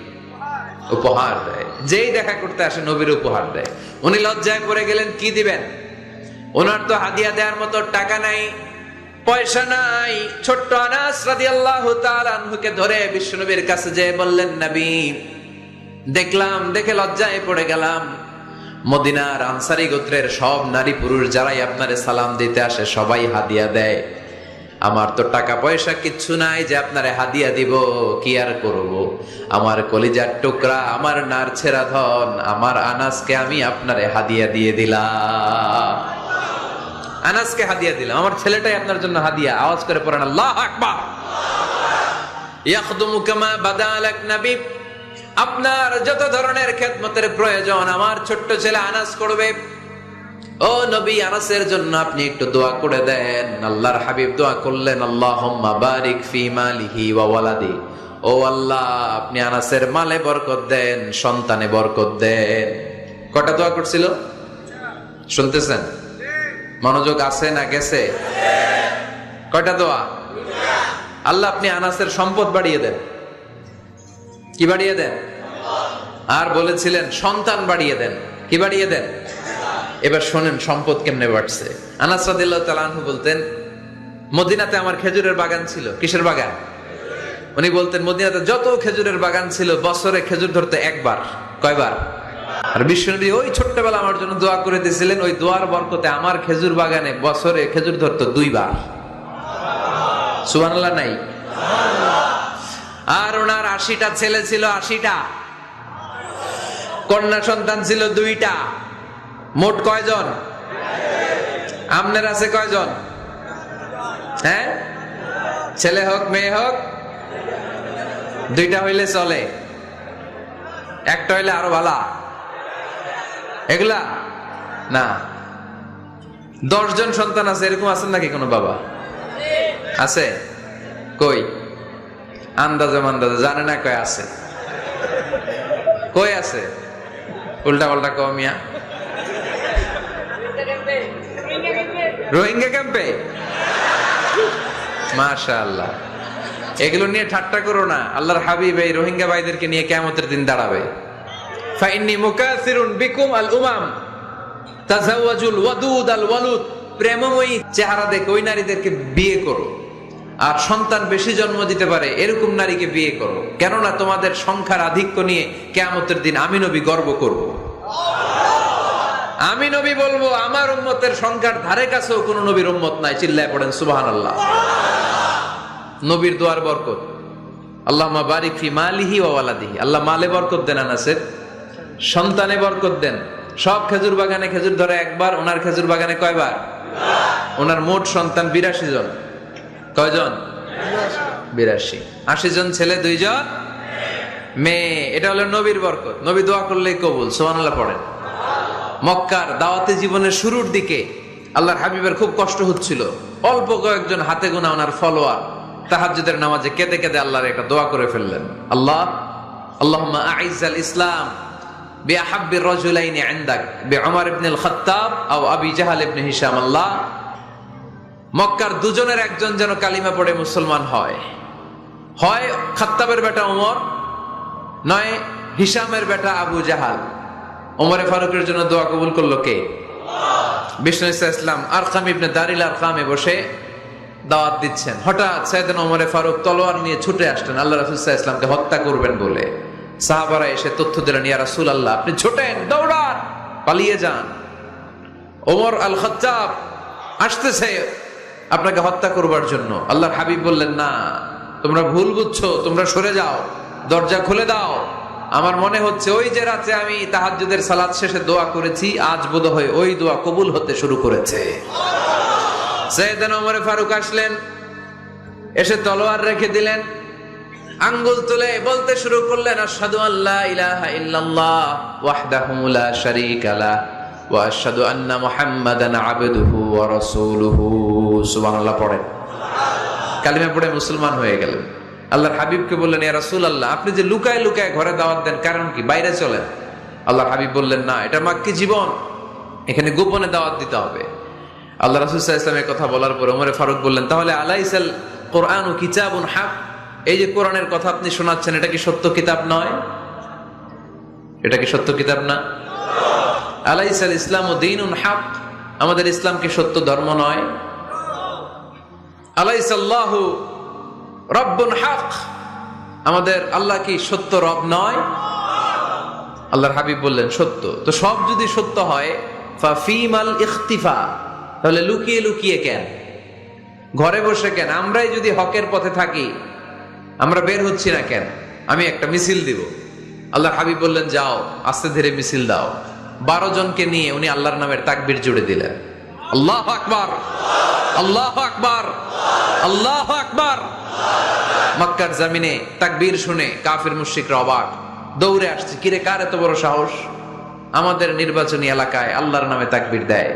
উপহার দেয়। যেই দেখা করতে আসে নবীর উপহার দেয়। উনি লজ্জায় পড়ে গেলেন, কি দিবেন? ওনার তো হাদিয়া দেওয়ার মতো টাকা নাই, পয়সা নাই। ছোট্ট আনাস রাদিয়াল্লাহু তাআলা আনহুকে ধরে বিশ্বনবীর কাছে যেয়ে বললেন, নবী দেখলাম, দেখে লজ্জায় পড়ে গেলাম, মদিনার আনসারী গোত্রের সব নারী পুরুষ যারাই আপনারে সালাম দিতে আসে সবাই হাদিয়া দেয়, আমার তো টাকা পয়সা কিচ্ছু নাই যে আপনারে হাদিয়া দিব, কি আর করব। আমার কলিজার টুকরা, আমার নার ছেঁড়া ধন, আমার আনাসকে আমি আপনারে হাদিয়া দিয়ে দিলাম। আনাসকে হাদিয়া দিলাম, আমার ছেলেটাই আপনার জন্য হাদিয়া। আওয়াজ করে পড়েন আল্লাহু আকবার। ইয়াখদুমু কামা বাদালাক নবী, আপনার যত ধরনের খেদমতের প্রয়োজন আমার ছোট্ট ছেলে আনাস করবে। ও নবী, আনাসের জন্য আপনি একটু দোয়া করে দেন। আল্লাহর হাবিব দোয়া করলেন, আল্লাহুম্মা বারিক ফি মালিহি ওয়া ওয়ালাদি। ও আল্লাহ, আপনি আনাসের মালে বরকত দেন, সন্তানে বরকত দেন। কটা দোয়া করছিল শুনতেছেন? মনোযোগ আছে না গেছে? কয়টা দোয়া? আল্লাহ আপনি আনাসের সম্পদ বাড়িয়ে দেন। কি বাড়িয়ে দেন? আর বলেছিলেন সন্তান বাড়িয়ে দেন। কি বাড়িয়ে দেন? এবার শোনেন সম্পদ কেমনে বাড়ছে। আনাস রাদিয়াল্লাহু তাআলা আনহু বলতেন, মদিনাতে আমার খেজুরের বাগান ছিল। কিসের বাগান? উনি বলতেন মদিনাতে যত খেজুরের বাগান ছিল বছরে খেজুর ধরতে একবার। কয়বার? আর বিশ্বনবী ওই ছোট্টবেলা আমার জন্য দোয়া করে দিয়েছিলেন, ওই দোয়ার বরকতে আমার খেজুর বাগানে বছরে খেজুর ধরতো 2 বার। সুবহানাল্লাহ নাই? আর ওনার 80টা ছেলে ছিল, 80টা। কন্যা সন্তান ছিল 2টা। মোট কয়জন? আপনার আছে কয়জন? হ্যাঁ, ছেলে হোক মেয়ে হোক, 2টা হইলে চলে, একটা হইলে আরো ভালো। এগুলা না, 10 জন সন্তান আছে, এরকম আছেন নাকি কোনো বাবা? আছে? কই? আন্দাজে মান্দাজে জানে না কয় আছে। কই আছে? উল্টা পাল্টা কমিয়া রোহিঙ্গা ক্যাম্পে। মাশাআল্লাহ। এগুলো নিয়ে ঠাট্টা করো না। আল্লাহর হাবিব এই রোহিঙ্গা ভাইদেরকে নিয়ে কিয়ামতের দিন দাঁড়াবে। ফাইন্নী মুকাসিরুন বিকুম আল উমাম তাজাওয়াজুল ওয়াদুদ আল ওয়ালুদ। প্রেমময়ী চেহারা দেখে ওই নারীদেরকে বিয়ে করো, আর সন্তান বেশি জন্ম দিতে পারে এরকম নারীকে বিয়ে করো। কেননা তোমাদের সংখ্যার আধিক্য নিয়ে কিয়ামতের দিন আমি নবী গর্ব করব। আমি নবী বলবো আমার উম্মতের সংখ্যার ধারে কাছেও কোন নবীর উম্মত নাই। চিল্লায় পড়েন সুবহানাল্লাহ। নবীর দোয়ার বরকত। আল্লাহুম্মা বারিক ফি মালিহি ওয়া ওয়ালাদিহি। আল্লাহ মালে বরকত দেন, আনাসের সন্তানে বরকত দেন। সব খেজুর বাগানে খেজুর ধরে একবার, ওনার খেজুর বাগানে কয়বার? ওনার মোট সন্তান 82 জন। কয়জন? 82। 80 জন ছেলে, 2 জন মেয়ে। এটা হলো নবীর বরকত। নবী দোয়া করলেই কবুল। সুবহানাল্লাহ পড়েন। মক্কার দাওয়াতে জীবনের শুরুর দিকে আল্লাহর হাবিবের খুব কষ্ট হচ্ছিল। অল্প কয়েকজন হাতে গোনা ওনার ফলোয়ার তাহাজ্জুদের নামাজে কেঁদে কেঁদে আল্লাহর একটা দোয়া করে ফেললেন। আল্লাহুম্মা আইজ্জাল ইসলাম বিআহাব্বির রাজুলাইনি ইনদাক বিউমর ইবনুল খাত্তাব আও আবি জাহল ইবনে হিশাম। আল্লাহ, মক্কার দুজনের একজন যেন কালিমা পড়ে মুসলমান হয়। হয় খাত্তাবের বেটা ওমর, নয় হিশামের বেটা আবু জাহাল। ওমরে ফারুকের জন্য দোয়া কবুল করলো কে? বিষ্ণু ইসলাম আরকাম ইবনে দারিল আরকামে বসে দাওয়াত দিচ্ছেন। হঠাৎ সাইয়েদনা ওমরে ফারুক তলোয়ার নিয়ে ছুটে আসলেন আল্লাহ রাসূল সাল্লাল্লাহু আলাইহি ওয়াসাল্লামকে হত্যা করবেন বলে। সাহাবারা এসে তথ্য দিলেন, ইয়া রাসূলুল্লাহ আপনি ছোটেন, দৌড়ান, পালিয়ে যান। ওমর আল খাত্তাব আসতেছে আপনাকে হত্যা করবার জন্য। আল্লাহর হাবিব বললেন, না, তোমরা ভুল বুঝছো, তোমরা সরে যাও, দরজা খুলে দাও। আমার মনে হচ্ছে ওই যে রাতে আমি তাহাজ্জুদের সালাত শেষে দোয়া করেছি, আজ বোধহয় ওই দোয়া কবুল হতে শুরু করেছে। সাইয়েদনা ওমর ফারুক আসলেন, এসে তলোয়ার রেখে দিলেন, আঙ্গুল তুলে বলতে শুরু করলেন, আশহাদু আল্লা ইলাহা ইল্লাল্লাহ ওয়াহদাহু লা শারীকা লাহু ওয়া আশহাদু আন্না মুহাম্মাদান আবদুহু ওয়া রাসূলুহু। সুবহানাল্লাহ পড়েন। কালিমা পড়ে মুসলমান হয়ে গেলেন। আল্লাহর হাবিবকে বললেন, ইয়া রাসূলুল্লাহ আপনি যে লুকায় লুকায় ঘরে দাওয়াত দেন, কারণ কি? বাইরে চলেন। আল্লাহর হাবিব বললেন, না, এটা মাক্কি জীবন, এখানে গোপনে দাওয়াত দিতে হবে। আল্লাহ রাসূল সাল্লাল্লাহু আলাইহি ওয়াসাল্লামের কথা বলার পর ওমর ফারুক বললেন, তাহলে আলাইসাল কোরআনু কিতাবুন হক, এই যে কোরআনের কথা আপনি শোনাচ্ছেন এটা কি সত্য কিতাব নয়? এটা কি সত্য কিতাব না? আলাইসাল ইসলামু দীনুন হক, আমাদের ইসলাম কি সত্য ধর্ম নয়? আলাইসাল্লাহু রব্বুন হক, আমাদের আল্লাহ কি সত্য রব নয়? আল্লাহর হাবিব বললেন, সত্য। তো সব যদি সত্য হয়, ফাফিমাল ইখতিফা, তাহলে লুকিয়ে লুকিয়ে কেন? ঘরে বসে কেন? আমরাই যদি হকের পথে থাকি, আমরা বের হচ্ছি না কেন? আমি একটা মিছিল দিব। আল্লাহর হাবিব বললেন, যাও আস্তে ধীরে মিছিল দাও। 12 জনকে নিয়ে উনি আল্লাহর নামের তাকবীর জুড়ে দিলেন। আল্লাহু আকবার, আল্লাহু আকবার, আল্লাহু আকবার। মক্কার জমিনে তাকবীর শুনে কাফির মুশরিকরা অবাক, দৌড়ে আসছে, কিরে কার এত বড় সাহস আমাদের নির্বাচনী এলাকায় আল্লাহর নামে তাকবীর দেয়।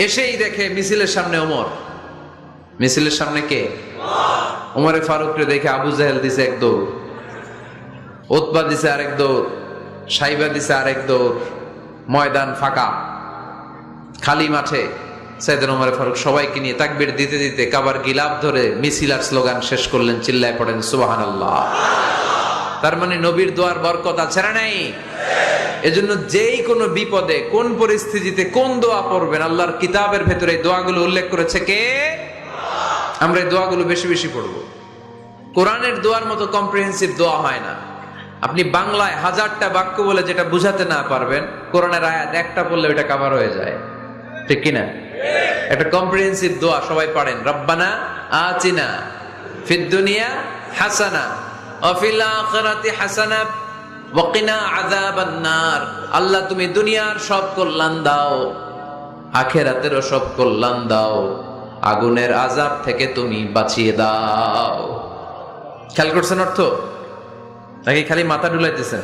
এসেই দেখে মিছিলের সামনে ওমর। মিছিলের সামনে কে? ওমরে ফারুককে দেখে আবু জাহেল দিছে এক দৌড়, উতবা দিছে আরেক দৌড়, সাইবা দিছে আরেক দৌড়। ময়দান ফাঁকা, খালি মাঠে সাইয়েদনা ওমর ফারুক সবাইকে নিয়ে তাকবীর দিতে দিতে কাবার গিলাফ ধরে মিছিল আর স্লোগান শেষ করলেন। চিল্লায় পড়েন সুবহানাল্লাহ। তার মানে নবীর দোয়ার বরকত আছে না নাই? এজন্য যেই কোনো বিপদে, কোন পরিস্থিতিতে কোন দোয়া পড়বেন, আল্লাহর কিতাবের ভেতরে এই দোয়াগুলো উল্লেখ করেছে কে? আমরা এই দোয়াগুলো বেশি বেশি পড়ব। কোরআনের দোয়ার মতো কম্প্রিহেন্সিভ দোয়া হয় না। আপনি বাংলায় 1000টা বাক্য বলে যেটা বুঝাতে না পারবেন, কোরআনের আয়াত একটা পড়লে ওটা কভার হয়ে যায়, ঠিক কিনা? একটা কম্প্রিহেন্সিভ দোয়া সবাই পড়েন। রব্বানা আতিনা ফিদ দুনিয়া হাসানা ওয়া ফিল আখিরাতি হাসানা ওয়া কিনা আযাবান নার। আল্লাহ তুমি দুনিয়ার সব কল্যাণ দাও, আখিরাতেরও সব কল্যাণ দাও, আগুনের আযাব থেকে তুমি বাঁচিয়ে দাও। খেয়াল করছেন অর্থ নাকি খালি মাথা ডুলাইতেছেন?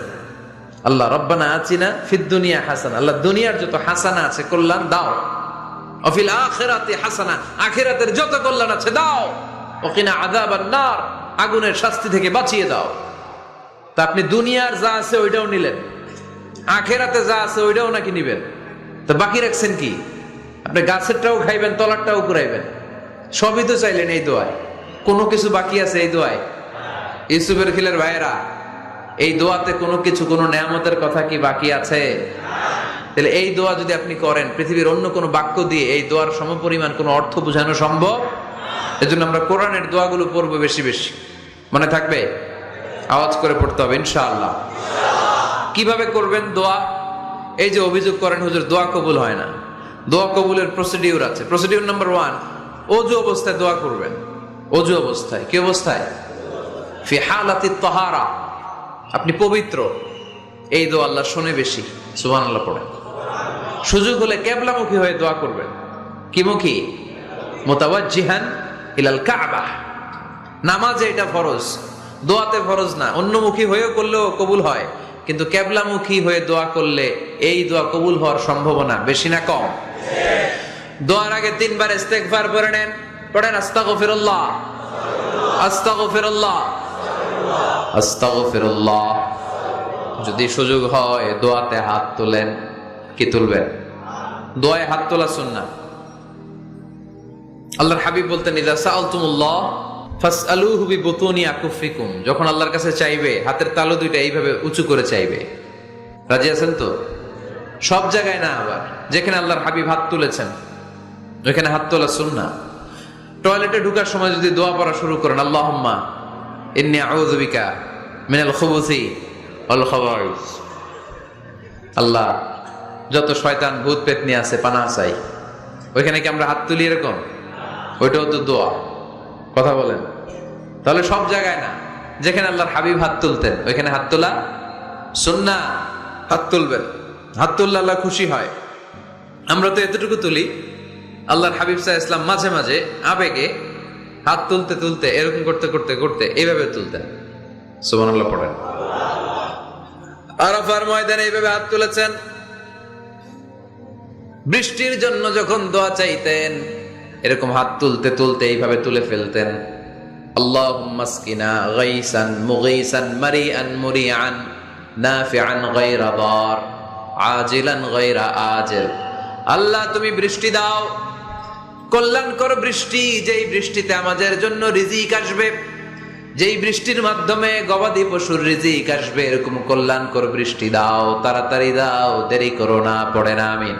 আল্লাহ রব্বানা আতিনা ফিদ দুনিয়া হাসানা, আল্লাহ দুনিয়ার যত হাসানা আছে কল্যাণ দাও, ওয়া ফিল আখিরাতি হাসানা, আখিরাতের যত কল্যাণ আছে দাও, ওয়া কিনা আযাবান নার, আগুনের শাস্তি থেকে বাঁচিয়ে দাও। তা আপনি দুনিয়ার যা আছে ওইটাও নিলেন, আখিরাতে যা আছে ওইটাও নাকি নিবেন, তো বাকি রাখছেন কি? আপনি গাছেরটাও খাইবেন, তলারটাও কুড়াইবেন, সবই তো চাইলেন এই দোয়ায়। কোনো কিছু বাকি আছে এই দোয়ায়? ইউসুফের খিলের ভাইয়েরা, এই দোয়াতে কোনো কিছু, কোনো নেয়ামতের কথা কি বাকি আছে? তাহলে এই দোয়া যদি আপনি করেন, পৃথিবীর অন্য কোনো বাক্য দিয়ে এই দোয়ার সমপরিমাণ কোনো অর্থ বোঝানো সম্ভব? এজন্য আমরা কোরআনের দোয়াগুলো পড়বো বেশি বেশি। মনে থাকবে? আওয়াজ করে পড়তে হবে ইনশাআল্লাহ। কিভাবে করবেন দোয়া? এই যে অভিযোগ করেন হুজুর দোয়া কবুল হয় না, দোয়া কবুলের প্রসিডিউর আছে। প্রসিডিউর নাম্বার 1, ওযু অবস্থায় দোয়া করবেন। ওযু অবস্থায়, কি অবস্থায়? ফি হালাতি তাহারা, আপনি পবিত্র, এই দোয়া আল্লাহ শুনে বেশি। সুবহানাল্লাহ পড়েন। সুযোগ হলে কিবলামুখী হয়ে দোয়া করবেন। কি মুখী? মুতাওয়াজ্জিহান ইলাল কাবা। নামাজে এটা ফরজ, দোয়াতে ফরজ না। অন্যমুখী হয়েও করলেও কবুল হয়, কিন্তু কিবলামুখী হয়ে দোয়া করলে এই দোয়া কবুল হওয়ার সম্ভাবনা বেশি না কম? দোয়ার আগে 3 বার ইস্তেগফার পড়ে নেন। পড়েন আস্তাগফিরুল্লাহ, আস্তাগফিরুল্লাহ, আস্তাগফিরুল্লাহ। যদি সুযোগ হয় দোয়াতে হাত তোলেন। কি তুলবেন? দোয়ায় হাত তোলা সুন্নাহ। আল্লাহর হাবিব বলতেন, ইযা সাআলতুমুল্লাহ ফাসআলুহু বিবুতুনি আকুফিকুম। যখন আল্লাহর কাছে চাইবে, হাতের তালু দুইটা এইভাবে উঁচু করে চাইবে। রাজি আছেন তো? সব জায়গায় না, আবার যেখানে আল্লাহর হাবিব হাত তুলেছেন ওখানে হাত তোলা সুন্নাহ। টয়লেটে ঢোকার সময় যদি দোয়া পড়া শুরু করেন, আল্লাহুম্মা ইন্নী আউযু বিকা মিনাল খুবুসি ওয়াল খাবাইস, আল্লাহ যত শয়তান ভূত পেতনি আছে পানাহ চাই। ওইখানে কি আমরা হাত তুলি এরকম? ওইটাও তো দোয়া। কথা বলেন। তাহলে সব জায়গায় না, যেখানে আল্লাহর হাবিব হাত তুলতেন ওইখানে হাত তোলা সুন্নাহ। হাত তুলবেন, হাত তুললে আল্লাহ খুশি হয়। আমরা তো এতটুকু তুলি, আল্লাহর হাবিব সাল্লাল্লাহু আলাইহি ওয়াসাল্লাম মাঝে মাঝে আবেগে হাত তুলতে তুলতে এরকম করতে করতে করতে এইভাবে তুলতেন। সুবহানাল্লাহ পড়েন। আরাফার ময়দানে এইভাবে হাত তুলেছেন। বৃষ্টির জন্য যখন দোয়া চাইতেন এরকম হাত তুলতে তুলতে এইভাবে তুলে ফেলতেন। আল্লাহুম্মা আসকিনা গাইসান মুগীসান মারিআন মুরিআন নাফিআন গায়রা দার আজিলান গায়রা আজিল। আল্লাহ তুমি বৃষ্টি দাও, কল্যাণকর বৃষ্টি, যেই বৃষ্টিতে আমাদের জন্য রিজিক আসবে, যেই বৃষ্টির মাধ্যমে গবাদি পশুর রিজিক আসবে, এরকম কল্যাণকর বৃষ্টি দাও, তাড়াতাড়ি দাও, দেরি করো না। পড়েন আমিন।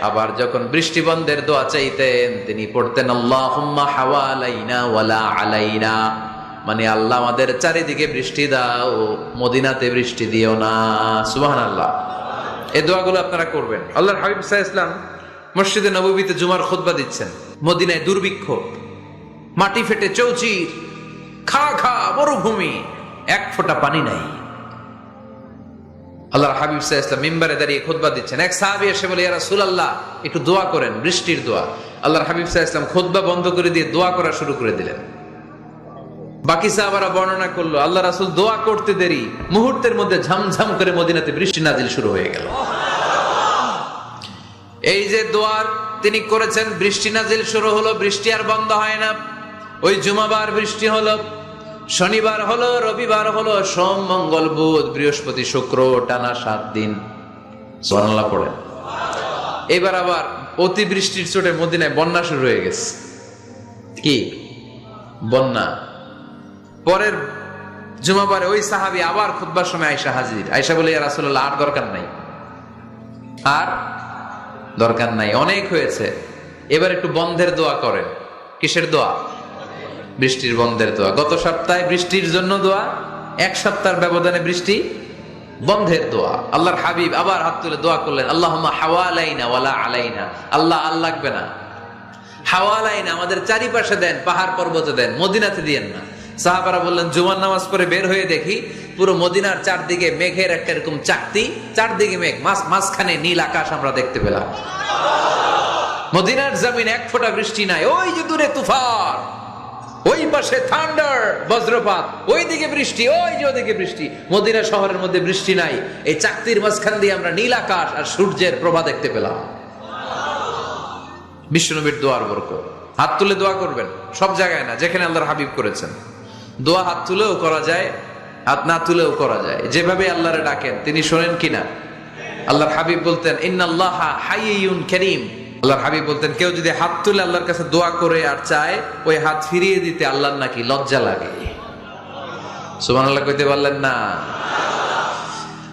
আবার যখন বৃষ্টি বন্ধের দোয়া চাইতেন তিনি পড়তেন আল্লাহুম্মা হাওয়ালাইনা ওয়ালা আলাইনা, মানে আল্লাহ আমাদের চারিদিকে বৃষ্টি দাও, মদিনাতে বৃষ্টি দিও না। সুবহানাল্লাহ। এই দোয়াগুলো আপনারা করবেন। আল্লাহর হাবিব সাল্লাল্লাহু আলাইহি ওয়াসাল্লাম মসজিদে নববীতে জুমার খুতবা দিচ্ছেন, মদিনায় দুর্ভিক্ষ, মাটি ফেটে চৌচির, খা খা মরুভূমি, এক ফোঁটা পানি নাই। আল্লাহর হাবিব সাল্লাল্লাহু আলাইহি ওয়াসাল্লাম মিম্বারে দাঁড়িয়ে খুতবা দিচ্ছেন। এক সাহাবী এসে বলে, ইয়া রাসূলুল্লাহ, একটু দোয়া করেন, বৃষ্টির দোয়া। আল্লাহর হাবিব সাল্লাল্লাহু আলাইহি ওয়াসাল্লাম খুতবা বন্ধ করে দিয়ে দোয়া করা শুরু করে দিলেন। বাকি সাহাবারা বর্ণনা করলো, আল্লাহ রাসূল দোয়া করতে দেরি, মুহূর্তের মধ্যে ঝমঝম করে মদিনাতে বৃষ্টি নাজিল শুরু হয়ে গেল। এই যে দোয়ার তিনি করেছেন, বৃষ্টি নাজিল শুরু হলো, বৃষ্টি আর বন্ধ হয় না। ওই জুমাবার বৃষ্টি হলো, শনিবার হলো, রবিবার হলো, সোম মঙ্গল বুধ বৃহস্পতি শুক্র, টানা 7 দিন। সুবহানাল্লাহ পড়েন। এবার আবার অতি বৃষ্টির চোটে মদিনায় বন্যা শুরু হয়ে গেছে। কি বন্যা? পরের জুমাবারে ওই সাহাবী আবার খুতবার সময় আয়েশা হাজির। আয়েশা বলে, ইয়া রাসূলুল্লাহ, আর দরকার নাই, আর দরকার নাই, অনেক হয়েছে, এবার একটু বন্ধের দোয়া করেন। কিসের দোয়া? বৃষ্টির বন্ধের দোয়া। গত সপ্তাহে বৃষ্টির জন্য দোয়া, এক সপ্তাহের ব্যবধানে বৃষ্টি বন্ধের দোয়া। আল্লাহর হাবিব আবার হাত তুলে দোয়া করলেন, আল্লাহুম্মা হাওয়ালাইনা ওয়ালা আলাইনা। আল্লাহ আর লাগবে না, হাওয়ালাইনা, আমাদের চারিপাশে দেন, পাহাড় পর্বতে দেন, মদিনাতে দিয়েন না। সাহাবারা বললেন, জুমার নামাজ পড়ে বের হয়ে দেখি পুরো মদিনার চারদিকে মেঘের একটা এরকম চাকতি, চারদিকে মেঘ, মাঝখানে নীল আকাশ আমরা দেখতে পেলাম। মদিনার জমিন এক ফোঁটা বৃষ্টি নাই। ওই যে দূরে তুফান, ওই পাশে থান্ডার, বজ্রপাত, ওই দিকে বৃষ্টি, ওই যে ওদিকে বৃষ্টি। মদিনা শহরের মধ্যে বৃষ্টি নাই, এই চাকতির মাঝখান দিয়ে আমরা নীল আকাশ আর সূর্যের প্রভা দেখতে পেলাম। বিশ্বনবীর দোয়ার বরকত। হাত তুলে দোয়া করবেন, সব জায়গায় না, যেখানে আল্লাহর হাবিব করেছেন। দোয়া হাত তুলেও করা যায়, হাত না তুলেও করা যায়, যেভাবে আল্লাহরে ডাকেন তিনি শোনেন কিনা। আল্লাহর হাবিব বলতেন, ইন্নাল্লাহা হাইয়ুন কারীম। আল্লাহর হাবিব বলতেন, কেউ যদি হাত তুলে আল্লাহর কাছে দোয়া করে আর চায়, ওই হাত ফিরিয়ে দিতে আল্লাহর নাকি লজ্জা লাগে। সুবহানাল্লাহ কইতে পারলেন না?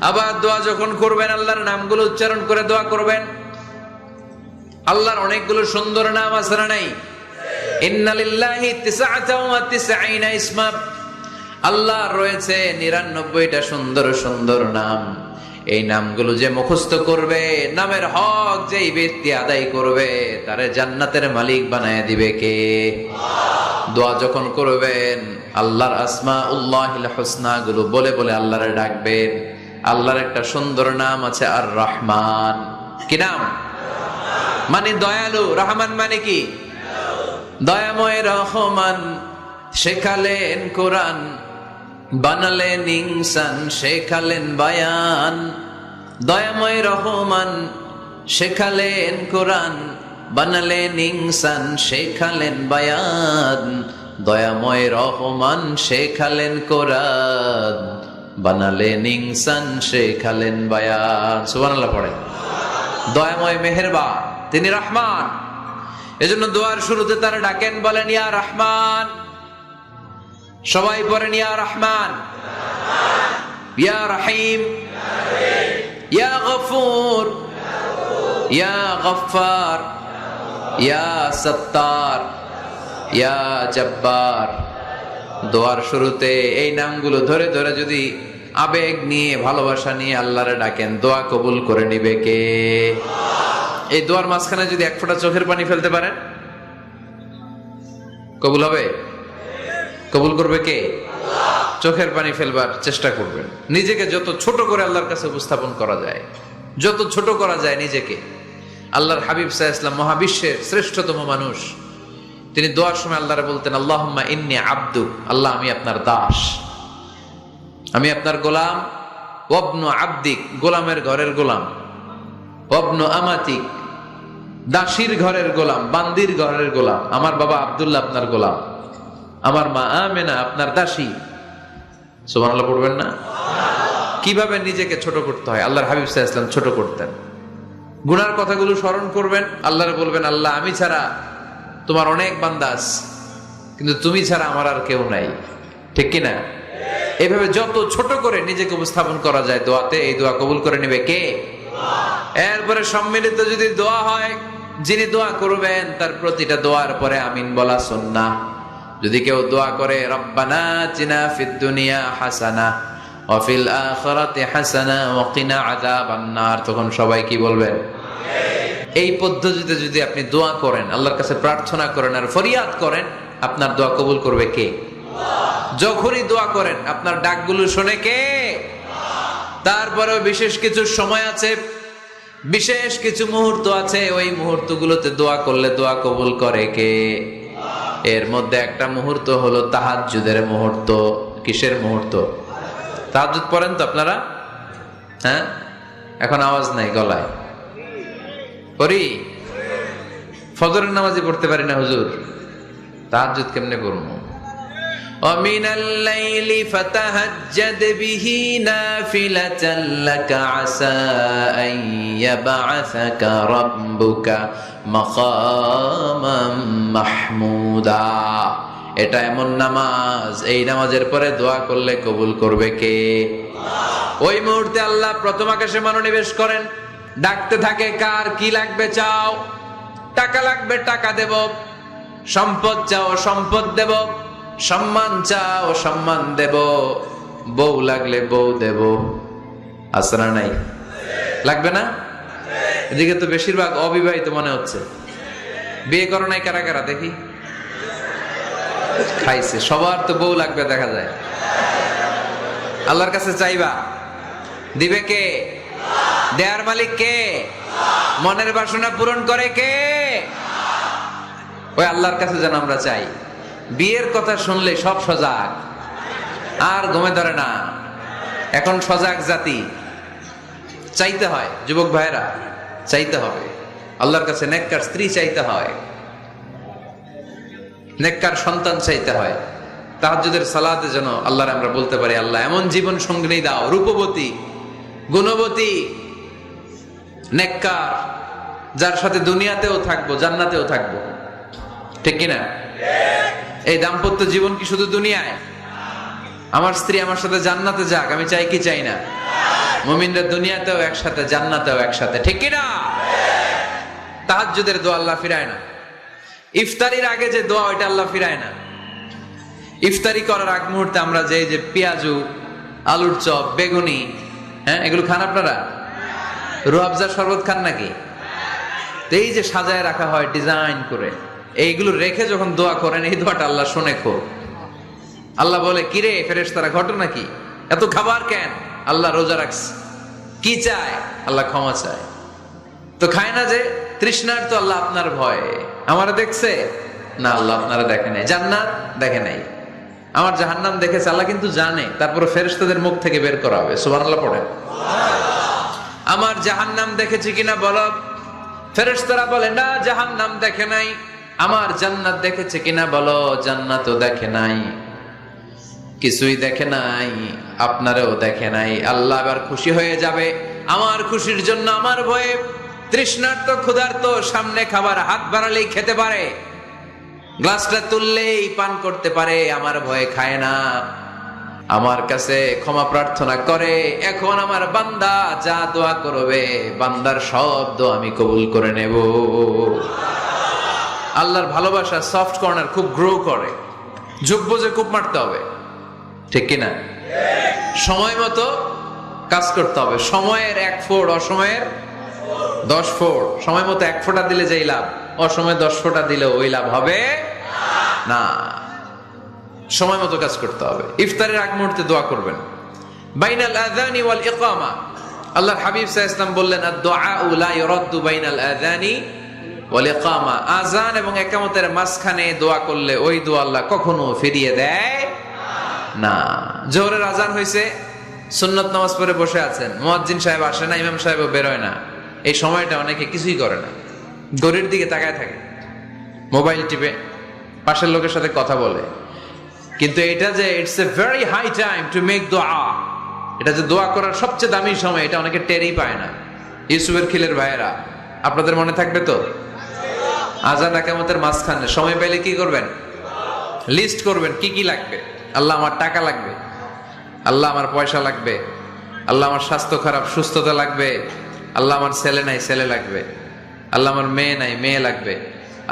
আবার দোয়া যখন করবেন, আল্লাহর নামগুলো উচ্চারণ করে দোয়া করবেন। আল্লাহর অনেকগুলো সুন্দর নাম আছে না নাই? ইন্না লিল্লাহি 99 ইসমা। আল্লাহর রয়েছে 99টা সুন্দর সুন্দর নাম। এই নামগুলো যে মুখস্থ করবে, নামের হক যেই ব্যক্তি আদায় করবে, তারে জান্নাতের মালিক বানায় দিবে কে? দোয়া যখন করবেন, আল্লাহর আসমাউল্লাহিল হুসনা গুলো বলে বলে আল্লাহরে ডাকবেন। আল্লাহর একটা সুন্দর নাম আছে, আর রহমান। কি নাম? মানে দয়ালু। রহমান মানে কি? দয়াময়। রহমান শেখালেন কোরআন, বানালেন ইনসান, শেখালেন বায়ান। দয়াময় রহমান শেখালেন কোরআন, বানালেন ইনসান, শেখালেন বায়ান। দয়াময় রহমান শেখালেন কোরআন, বানালেন ইনসান, শেখালেন বায়ান। সুবহানাল্লাহ পড়ে। দয়াময় মেহেরবান, তিনি রহমান। এজন্য দোয়ার শুরুতে তারা ডাকেন, বলেন ইয়া রহমান। সবাই পড়েন ইয়া রহমান, ইয়া রহিম, ইয়া গফুর, ইয়া গফফার, ইয়া সত্তার, ইয়া জব্বার। দোয়ার শুরুতে এই নামগুলো ধরে ধরে যদি আবেগ নিয়ে, ভালোবাসা নিয়ে আল্লাহরে ডাকেন, দোয়া কবুল করে নিবে কে? এই দোয়ার মাঝখানে যদি এক ফোঁটা চোখের পানি ফেলতে পারেন, কবুল হবে? কবুল করবে কে? চোখের পানি ফেলবার চেষ্টা করবেন। নিজেকে যত ছোট করে আল্লাহর কাছে উপস্থাপন করা যায়, যত ছোট করা যায় নিজেকে। আল্লাহর হাবিব সাল্লাল্লাহু আলাইহি ওয়াসাল্লাম মহাবিশ্বের শ্রেষ্ঠতম মানুষ, তিনি দোয়ার সময় আল্লাহরে বলতেন, আল্লাহুম্মা ইন্নী আবদুক, আল্লাহ আমি আপনার দাস, আমি আপনার গোলাম। ওয়াবনু আবদিক, গোলামের ঘরের গোলাম। ওয়াবনু আমাতিক, দাসীর ঘরের গোলাম, বান্দির ঘরের গোলাম। আমার বাবা আব্দুল্লাহ আপনার গোলাম, আমার মা আমেনা আপনার দাসী। সুবহানাল্লাহ পড়বেন না? কিভাবে নিজেকে ছোট করতে হয় আল্লাহর হাবিব সাল্লাল্লাহু আলাইহি ওয়াসাল্লাম ছোট করতেন। গুনার কথাগুলো স্মরণ করবেন, আল্লাহরে বলবেন, আল্লাহ আমি ছাড়া তোমার অনেক বান্দা আছে, কিন্তু তুমি ছাড়া আমার আর কেউ নাই। ঠিক কিনা? এইভাবে যত ছোট করে নিজেকে উপস্থাপন করা যায় দোয়াতে, এই দোয়া কবুল করে নেবে কে? এরপরে সম্মিলিত যদি দোয়া হয়, যিনি দোয়া করবেন তার প্রতিটা দোয়ার পরে আমিন বলা সুন্নাহ। যদি কেউ দোয়া করে রব্বানা আতিনা ফিদ দুনিয়া হাসানা ওয়া ফিল আখিরাতি হাসানা ওয়া কিনা আযাবান নার, তখন সবাই কি বলবেন? এই পদ্ধতিতে যদি আপনি দোয়া করেন, আল্লাহর কাছে প্রার্থনা করেন আর ফরিয়াদ করেন, আপনার দোয়া কবুল করবে কে? যখনই দোয়া করেন আপনার ডাকগুলো শোনে কে? তারপরেও বিশেষ কিছু সময় আছে, বিশেষ কিছু মুহূর্ত আছে, ওই মুহূর্তগুলোতে দোয়া করলে দোয়া কবুল করে কে? এর মধ্যে একটা মুহূর্ত হলো তাহাজ্জুদের মুহূর্ত। কিসের মুহূর্ত? তাহাজ্জুদ পড়েন তো আপনারা? হ্যাঁ, এখন আওয়াজ নাই গলায়। পড়ি? ফজরের নামাজই পড়তে পারি না হুজুর, তাহাজ্জুদ কেমনে করবো? ومن الليل فتهجد به نافلة لك عسى أن يبعثك ربك مقاما محمودا। এটা এমন নামাজ, এই নামাজের পরে দোয়া করলে কবুল করবে কে? ওই মুহূর্তে আল্লাহ প্রথম আকাশে মনোনিবেশ করেন, ডাকতে থাকে, কার কি লাগবে চাও? টাকা লাগবে টাকা দেব, সম্পদ চাও সম্পদ দেব, সম্মান চাও সম্মান দেব, বউ লাগলে বউ দেব। আসরা নাই? লাগবে না? এদিকে তো বেশিরভাগ অবিবাহিত মনে হচ্ছে। বিয়ে করো নাই কারা কারা দেখি? খাইছে। সবার তো বউ লাগবে দেখা যায়। আল্লাহর কাছে চাইবা, দিবে কে? দেয়ার মালিক কে? মনের বাসনা পূরণ করে কে? ওই আল্লাহর কাছে যেন আমরা চাই। বিয়ের কথা শুনলে সব সজাগ, আর ঘুমে ধরে না। এখন সজাগ জাতি, চাইতে হয়। যুবক ভাইরা চাইতে হবে আল্লাহর কাছে, নেককার স্ত্রী চাইতে হয়, নেককার সন্তান চাইতে হয়। তাহাজ্জুদের সালাতে যেন আল্লাহর আমরা বলতে পারি, আল্লাহ এমন জীবন সঙ্গিনী দাও, রূপবতী গুণবতী নেককার, যার সাথে দুনিয়াতেও থাকবো জান্নাতেও থাকবো। ঠিক কিনা? এই দাম্পত্য জীবন কি শুধু দুনিয়ায়? আমার স্ত্রী আমার সাথে জান্নাতে যাক, আমি চাই কি চাই না? মুমিনরা দুনিয়াতেও একসাথে জান্নাতেও একসাথে। ঠিক কিনা? তাহাজ্জুদের দোয়া আল্লাহ ফিরায় না। ইফতারির আগে যে দোয়া, ওইটা আল্লাহ ফিরায় না। ইফতারি করার আগ মুহূর্তে আমরা যে পেঁয়াজু, আলুর চপ, বেগুনি, হ্যাঁ এগুলো খান আপনারা? রুয়াবজার শরবত খান নাকি? এই যে সাজায় রাখা হয় ডিজাইন করে, এইগুলো রেখে যখন দোয়া করেন, এই দোয়াটা আল্লাহ শুনে খুব। আল্লাহ বলে, কিরে ফেরেশতারা ঘটনা কি, এত খাবার কেন? আল্লাহ রোজা রাখছে। কি চায়? আল্লাহ ক্ষমা চায়। তো খায় না যে তৃষ্ণার, তো আল্লাহ আপনার ভয়ে। আমারা দেখছে না? আল্লাহ আপনারা দেখে নাই। জান্নাত দেখে নাই, আমার জাহান্নাম দেখেছে আল্লাহ কিন্তু জানে। তারপরে ফেরেশতাদের মুখ থেকে বের করা হবে। সুবহানাল্লাহ পড়েন। আমার জাহান্নাম দেখেছি কিনা বলো? ফেরেশতারা বলে না, জাহান্নাম দেখে নাই। আমার জান্নাত দেখেছে কিনা বলো? জান্নাতও দেখে নাই, কিছুই দেখে নাই, আপনারও দেখে নাই। আল্লাহ এবার খুশি হয়ে যাবে। আমার খুশির জন্য আমার ভয়ে তৃষ্ণার্ত ক্ষুধার্ত সামনে খাবার হাত বাড়ালেই খেতে পারে, গ্লাসটা তুললেই পান করতে পারে, আমার ভয়ে খায় না, আমার কাছে ক্ষমা প্রার্থনা করে। এখন আমার বান্দা যা দোয়া করবে, বান্দার সব দোয়া আমি কবুল করে নেব। আল্লাহর ভালোবাসা সফট কর্নার খুব গ্রো করে, যোগ বুঝে খুব মারতে হবে। ঠিক কিনা? সময় মতো কাজ করতে হবে। সময়ের 1 ফোঁট, অসময়ের 10 ফোঁট। সময় মতো 1 ফোঁটা দিলে যেই লাভ, অসময়ে 10 ফোঁটা দিলে ওই লাভ হবে না। সময় মতো কাজ করতে হবে। ইফতারের আগ মুহূর্তে দোয়া করবেন। বাইনাল আযানি ওয়াল ইকামা, আল্লাহর হাবিব সাল্লাল্লাহু আলাইহি ওয়াসাল্লাম বললেন, আদ-দুআউ লা ইউরাদ্দু বাইনাল আযানি ওয়াল ইকামা। আযান এবং ইকামতের মাঝখানে দোয়া করলে ওই দোয়া আল্লাহ কখনো ফিরিয়ে দেয় না। জোহরের আযান হয়েছে, সুন্নত নামাজ পড়ে বসে আছেন, মুয়াজ্জিন সাহেব আসে না, ইমাম সাহেবও বেরোয় না। এই সময়টা অনেকে কিছুই করে না, ঘড়ির দিকে তাকায় থাকে, মোবাইল টিপে, পাশের লোকের সাথে কথা বলে। কিন্তু এটা যে it's a very high time to make দোয়া, এটা যে দোয়া করার সবচেয়ে দামি সময়, এটা অনেকে টেরই পায় না। ইউসুফের খিলের ভাইয়েরা, আপনাদের মনে থাকবে তো? আযান ইকামতের মাঝখানে সময় পেলে কি করবেন? লিস্ট করবেন কি কি লাগবে। আল্লাহ আমার টাকা লাগবে, আল্লাহ আমার পয়সা লাগবে, আল্লাহ আমার স্বাস্থ্য খারাপ সুস্থতা লাগবে, আল্লাহ আমার ছেলে নাই ছেলে লাগবে, আল্লাহ আমার মেয়ে নাই মেয়ে লাগবে,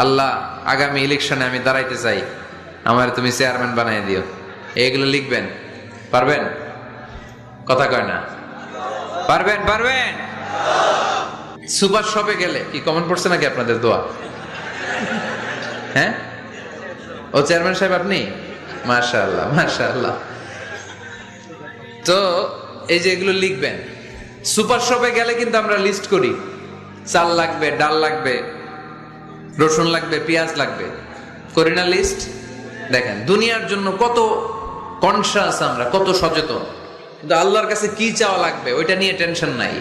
আল্লাহ আগামী ইলেকশনে আমি দাঁড়াইতে চাই, আমার তুমি চেয়ারম্যান বানাই দিও। এইগুলো লিখবেন। পারবেন? কথা কয় না। পারবেন? পারবেন? সুপার শপে গেলে কি কমন পড়ছে নাকি আপনাদের দোয়া? হ্যাঁ, ও চেয়ারম্যান সাহেব আপনি? মাশাআল্লাহ মাশাআল্লাহ। তো এই যে এগুলো লিখবেন, সুপার শপে গেলে কিন্তু আমরা লিস্ট করি, চাল লাগবে, ডাল লাগবে, রসুন লাগবে, পেঁয়াজ লাগবে, করি না লিস্ট? দেখেন দুনিয়ার জন্য কত কনসাস আমরা, কত সচেতন, কিন্তু আল্লাহর কাছে কি চাওয়া লাগবে ওইটা নিয়ে টেনশন নাই,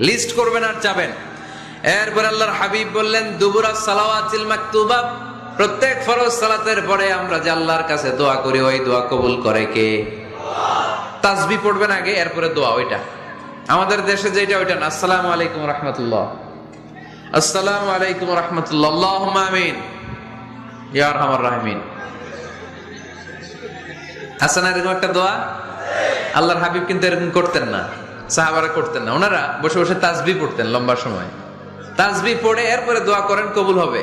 লিস্ট করবেন আর চাবেন। এরপর আল্লাহর হাবিব বললেন দুবুরা সালাওয়াতিল মাকতুবা, প্রত্যেক ফরজ সালাতের পরে আমরা যে আল্লাহর কাছে দোয়া করি ওই দোয়া কবুল করে কে? তাসবিহ পড়বেন আগে, এরপরে দোয়া। ওইটা আমাদের দেশে যেটা ওইটা না, আসসালামু আলাইকুম রাহমাতুল্লাহ, আসসালামু আলাইকুম রাহমাতুল্লাহ, আল্লাহুম্মা আমিন ইয়া আরহামার রাহিমিন। আছে না এরকম একটা দোয়া? আল্লাহর হাবিব কিন্তু এরকম করতেন না, সাহাবারা করতেন না, ওনারা বসে বসে তাসবিহ পড়তেন লম্বা সময়। তাসবিহ পড়ে এরপরে দোয়া করেন, কবুল হবে।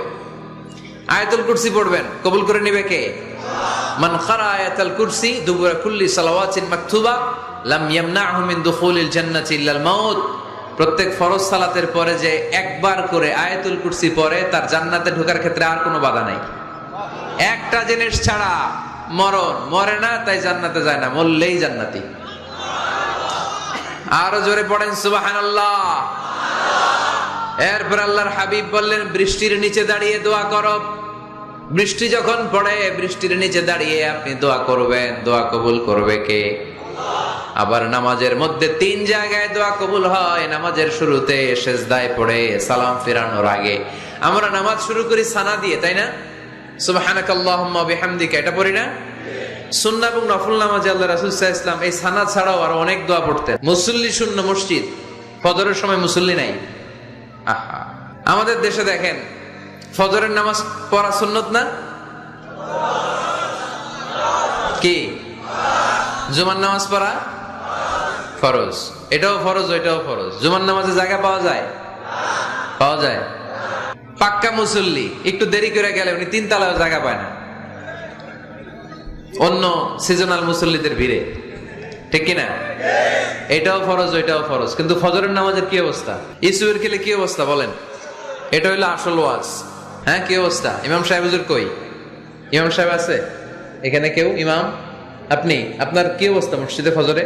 আয়াতুল কুরসি পড়বেন, কবুল করে নিবে কে? মান ক্বারা আয়াতুল কুরসি দুবুরা কুল্লি সালাওয়াতিন মাকতুবা লাম ইয়ামনাহু মিন দুখুলিল জান্নাতি ইল্লাল মাউত। প্রত্যেক ফরজ সালাতের পরে যে একবার করে আয়াতুল কুরসি পড়ে তার জান্নাতে ঢোকার ক্ষেত্রে আর কোনো বাধা নাই। একটা জিনিস ছাড়া, মরণ, মরে না তাই জান্নাতে যায় না, মরলেই জান্নাতি। আরো জোরে পড়েন সুবহানাল্লাহ। এরপর আল্লাহর হাবিব বললেন বৃষ্টির নিচে দাঁড়িয়ে দোয়া করো। বৃষ্টি যখন পড়ে বৃষ্টির নিচে দাঁড়িয়ে আপনি দোয়া করবেন, দোয়া কবুল করবে কে? আবার নামাজের মধ্যে 3 জায়গায় দোয়া কবুল হয়। নামাজের শুরুতে, সেজদায় পড়ে, সালাম ফেরানোর আগে। আমরা নামাজ শুরু করি সানা দিয়ে, তাই না? সুবহানাকাল্লাহুম্মা ওয়া বিহামদিকা, এটা পড়ি না? সুন্নাহ এবং নফল নামাজে আল্লাহ রাসূল সাল্লাল্লাহু আলাইহি ওয়াসাল্লাম এই সানা ছাড়াও আরো অনেক দোয়া পড়তেন। মুসল্লি শূন্য মসজিদ, ফজরের সময় মুসল্লি নাই। আহা, আমাদের দেশে দেখেন ফজরের নামাজ পড়া সুন্নত না? কি? জুমার নামাজ পড়া ফরজ। এটাও ফরজ, ওইটাও ফরজ। জুমার নামাজে জায়গা পাওয়া যায়? পাওয়া যায়। পাক্কা মুসল্লি একটু দেরি করে গেলে উনি 3 তলায় জায়গা পায় না, অন্য সিজনাল মুসল্লিদের ভিড়ে, ঠিক কিনা? এটাও ফরজ, ওইটাও ফরজ। কিন্তু ফজরের নামাজের কি অবস্থা? ইসুয়ের খেলে কি অবস্থা বলেন? এটা হইলো আসল ওয়াজ। হ্যাঁ, কি অবস্থা? ইমাম সাহেব হুজুর কই? ইমাম সাহেব আছে এখানে কেউ? ইমাম আপনি, আপনার কি অবস্থা মসজিদে ফজরে?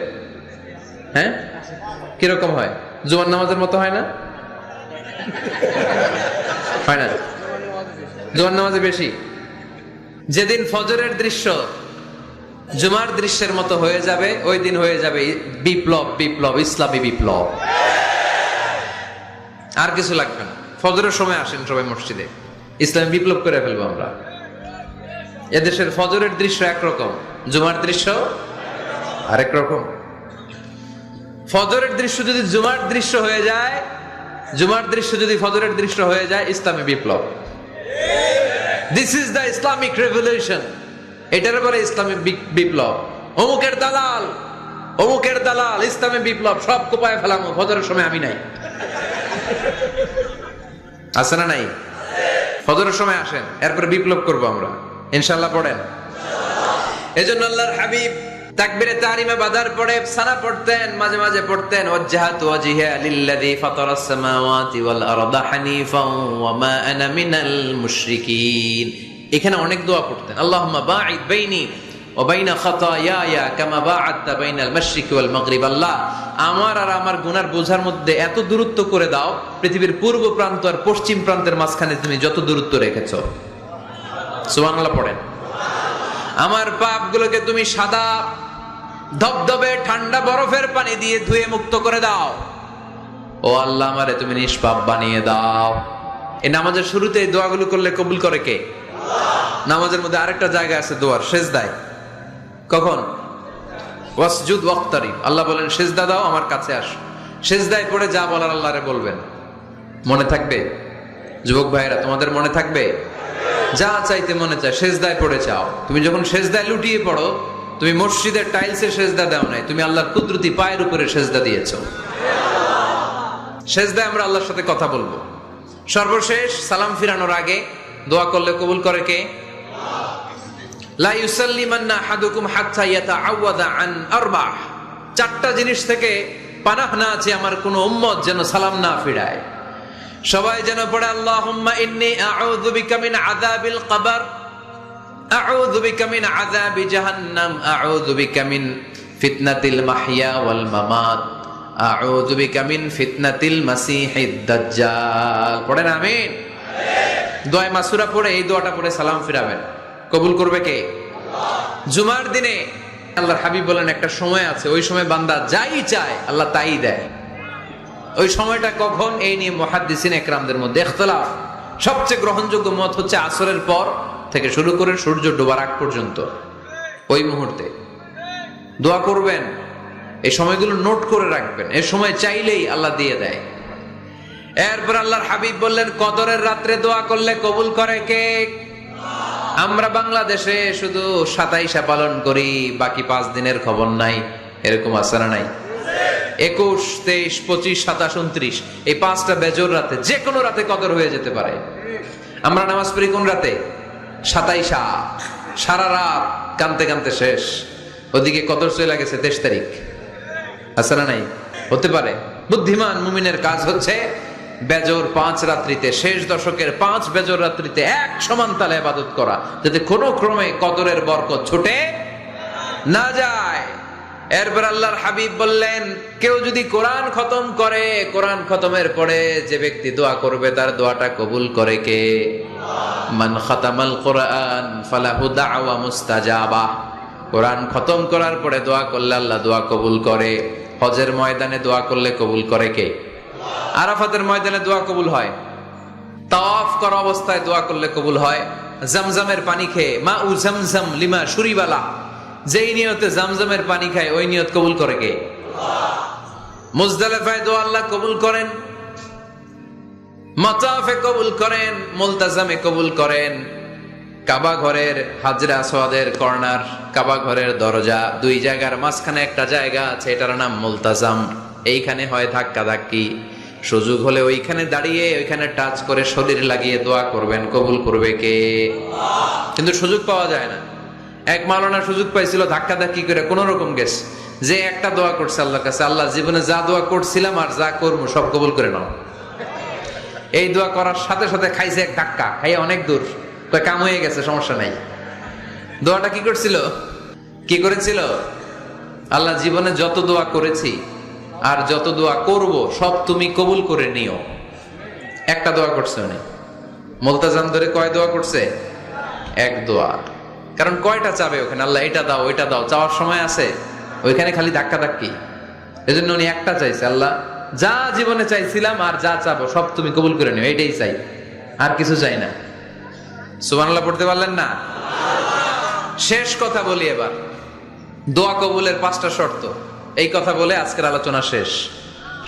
হ্যাঁ, কিরকম হয়? জুমার নামাজের মতো হয় না? হয় না? জুমার নামাজে বেশি। যেদিন ফজরের দৃশ্য জুমার দৃশ্যের মতো হয়ে যাবে ওই দিন হয়ে যাবে বিপ্লব, বিপ্লব, ইসলামী বিপ্লব। আর কিছু লাগবে না। ফজরের সময় আসেন সবাই মসজিদে, ইসলামী বিপ্লব করে ফেলবো আমরা। এদেশের ফজরের দৃশ্য একরকম, জুমার দৃশ্য আরেক রকম। ফজরের দৃশ্য যদি জুমার দৃশ্য হয়ে যায়, জুমার দৃশ্য যদি ফজরের দৃশ্য হয়ে যায়, ইসলামী বিপ্লব। This is the Islamic revolution. এটার বলে ইসলামী বিপ্লব। অমুকের দালাল, অমুকের দালাল, ইসলামী বিপ্লব, সব কোপায় ফেলাম। ফজরের সময় আমি নাই, আছে না নাই? ফজরের সময় আসেন, এরপরে বিপ্লব করবো আমরা ইনশাআল্লাহ। পড়েন। এজন্য আল্লাহর হাবিব তাকবীরে তাহরিমে বাদার পড়ে সানা পড়তেন, মাঝে মাঝে পড়তেন ওয়াজহাতু ওয়াজহিয়া লিল্লাযী ফাতারাস সামাওয়াতি ওয়াল আরদা হানিফান ওয়া মা আনা মিনাল মুশরিকিন। এখানে অনেক দোয়া পড়তেন। আল্লাহুম্মা বাঈদ বাইনি ওয়া বাইনা খাতায়ায়া কামা বাআদতা বাইনাল মাশরিকি ওয়াল মাগরিব। আল্লাহ, আমার আর আমার গুনার বোঝার মধ্যে এত দূরত্ব করে দাও, পৃথিবীর পূর্ব প্রান্ত আর পশ্চিম প্রান্তের মাঝখানে তুমি যত দূরত্ব রেখেছো। সুবহানাল্লাহ পড়েন। আমার পাপগুলোকে তুমি সাদা ধবধবে ঠান্ডা বরফের পানি দিয়ে ধুয়ে মুক্ত করে দাও। ও আল্লাহ, আমারে তুমি নিষ্পাপ বানিয়ে দাও। এই নামাজের শুরুতে এই দোয়াগুলো করলে কবুল করে কে? নামাজের মধ্যে আরেকটা জায়গা আছে দোয়ার, সেজদায়। কখন? ওয়াসজুদ ওয়াক্তারিব। আল্লাহ বলেন সেজদা দাও, আমার কাছে আসো। সেজদায় পড়ে যা বলার আল্লাহরে বলবেন। মনে থাকবে? যুবক ভাইরা, তোমাদের মনে থাকবে? যা চাইতে মনে চায় সেজদায় পড়ে চাও। তুমি যখন সেজদায় লুটিয়ে পড়ো, তুমি মসজিদের টাইলসে সেজদা দাও নাই, তুমি আল্লাহর কুদরতি পায়ের উপরে সেজদা দিয়েছো। সেজদায় আমরা আল্লাহর সাথে কথা বলবো। সর্বশেষ সালাম ফিরানোর আগে দোয়া করলে কবুল করে কে? লা ইউসাল্লিমান্না আহাদুকুম হাত্তা ইয়াতাআওয়াদা আন আরবাহ। 4টা জিনিস থেকে পানাহ না আছে আমার কোন উম্মত যেন সালাম না ফিরায়। সবাই যেন পড়ে আল্লাহুম্মা ইন্নী আউযু বিকা মিন আযাবিল কবর, আউযু বিকা মিন আযাবি জাহান্নাম, আউযু বিকা মিন ফিতনাতিল মাহইয়া ওয়াল মামাত, আউযু বিকা মিন ফিতনাতিল মাসিহিদ দাজ্জাল। পড়েন আমিন। দোয়া মাসুরা পড়ে এই দোয়াটা পড়ে সালাম ফিরাবেন, কবুল করবে কে? আল্লাহ। জুমার দিনে আল্লাহর হাবিব বলেন একটা সময় আছে, ওই সময় বান্দা যাই চায় আল্লাহ তাই দেয়। ওই সময়টা কখন, এই নিয়ে মুহাদ্দিসিন ইকরামদের মধ্যে ইখতিলাফ। সবচেয়ে গ্রহণযোগ্য মত হচ্ছে আসরের পর থেকে শুরু করে সূর্য ডোবার আগ পর্যন্ত, ওই মুহূর্তে দোয়া করবেন। এই সময়গুলো নোট করে রাখবেন, এই সময় চাইলেই আল্লাহ দিয়ে দেয়। এরপর আল্লাহর হাবিব বললেন কদরের রাত্রে দোয়া করলে কবুল করে কে? আমরা বাংলাদেশে শুধু 27 পালন করি, বাকি 5 দিনের খবর নাই, এরকম আছে না নাই? 21, 23, 25, 27, 29 এই 5টা বেজোর রাতে, যে কোনো রাতে কদর হয়ে যেতে পারে। আমরা নামাজ পড়ি কোন রাতে? 27। সারা রাত কানতে কানতে শেষ, ওদিকে কদর চলে গেছে 23 তারিখ, আছে না নাই? হতে পারে। বুদ্ধিমান মুমিনের কাজ হচ্ছে বেজোর 5 রাত্রিতে, শেষ দশকের 5 বেজোর রাত্রিতে এক সমান তালে ইবাদত করা, যাতে কোনো ক্রমে কদরের বরকত ছুটে না যায়। এরপর আল্লাহর হাবিব বললেন কেউ যদি কোরআন খতম করে, কোরআন খতমের পরে যে ব্যক্তি দোয়া করবে তার দোয়াটা কবুল করে কে? মান খাতামাল কোরআন ফালাহু দাওয়া মুস্তাজাবা। কোরআন খতম করার পরে দোয়া করলে আল্লাহ দোয়া কবুল করে। হজের ময়দানে দোয়া করলে কবুল করে কে? আরাফাতের ময়দানে দোয়া কবুল হয়। তাওয়াফ করা অবস্থায় দোয়া করলে কবুল হয়। জামজামের পানি খেয়ে, মা উ জামজাম লিমা শুরিবালা, যেই নিয়তে জামজামের পানি খায় ওই নিয়ত কবুল করে কে? মুজদালিফায় দোয়া আল্লাহ কবুল করেন, মাতাফে কবুল করেন, মুলতাজামে কবুল করেন। কাবা ঘরের হাজরা আসওয়াদের কর্নার, কাবা ঘরের দরজা, 2 জায়গার মাঝখানে একটা জায়গা আছে, এটার নাম মুলতাজাম। এইখানে হয় ধাক্কা ধাক্কি, সুযোগ হলে ওইখানে দাঁড়িয়ে ওইখানে টাচ করে শরীর লাগিয়ে দোয়া করবেন, কবুল করবে কে? কিন্তু সুযোগ পাওয়া যায় না। এক মাওলানা সুযোগ পাইছিল, ধাক্কা ধাক্কি করে কোন রকম গেছে, যে একটা দোয়া করছে আল্লাহর কাছে, আল্লাহ জীবনে যা দোয়া করছিলাম আর যা করবো সব কবুল করে নাও। এই দোয়া করার সাথে সাথে খাইছে এক ধাক্কা, খাইয়ে অনেক দূর, কাম হয়ে গেছে, সমস্যা নাই। দোয়াটা কি করছিল? কি করেছিল? আল্লাহ জীবনে যত দোয়া করেছি আর যত দোয়া করব সব তুমি কবুল করে নিও। একটা দোয়া করছে উনি। মুলতাজাম ধরে কয় দোয়া করছে? এক দোয়া। কারণ কয়টা চাবে ওখানে? আল্লাহ এটা দাও ওইটা দাও, চাওয়ার সময় আছে? ওইখানে খালি ধাক্কা ধাক্কি। এজন্য উনি একটা চাইছে, আল্লাহ যা জীবনে চাইছিলাম আর যা চাবো সব তুমি কবুল করে নিও, এইটাই চাই, আর কিছু চাই না। সুবহানাল্লাহ পড়তে পারলেন না? শেষ কথা বলি এবার, দোয়া কবুলের 5টা শর্ত। এই কথা বলে আজকের আলোচনা শেষ।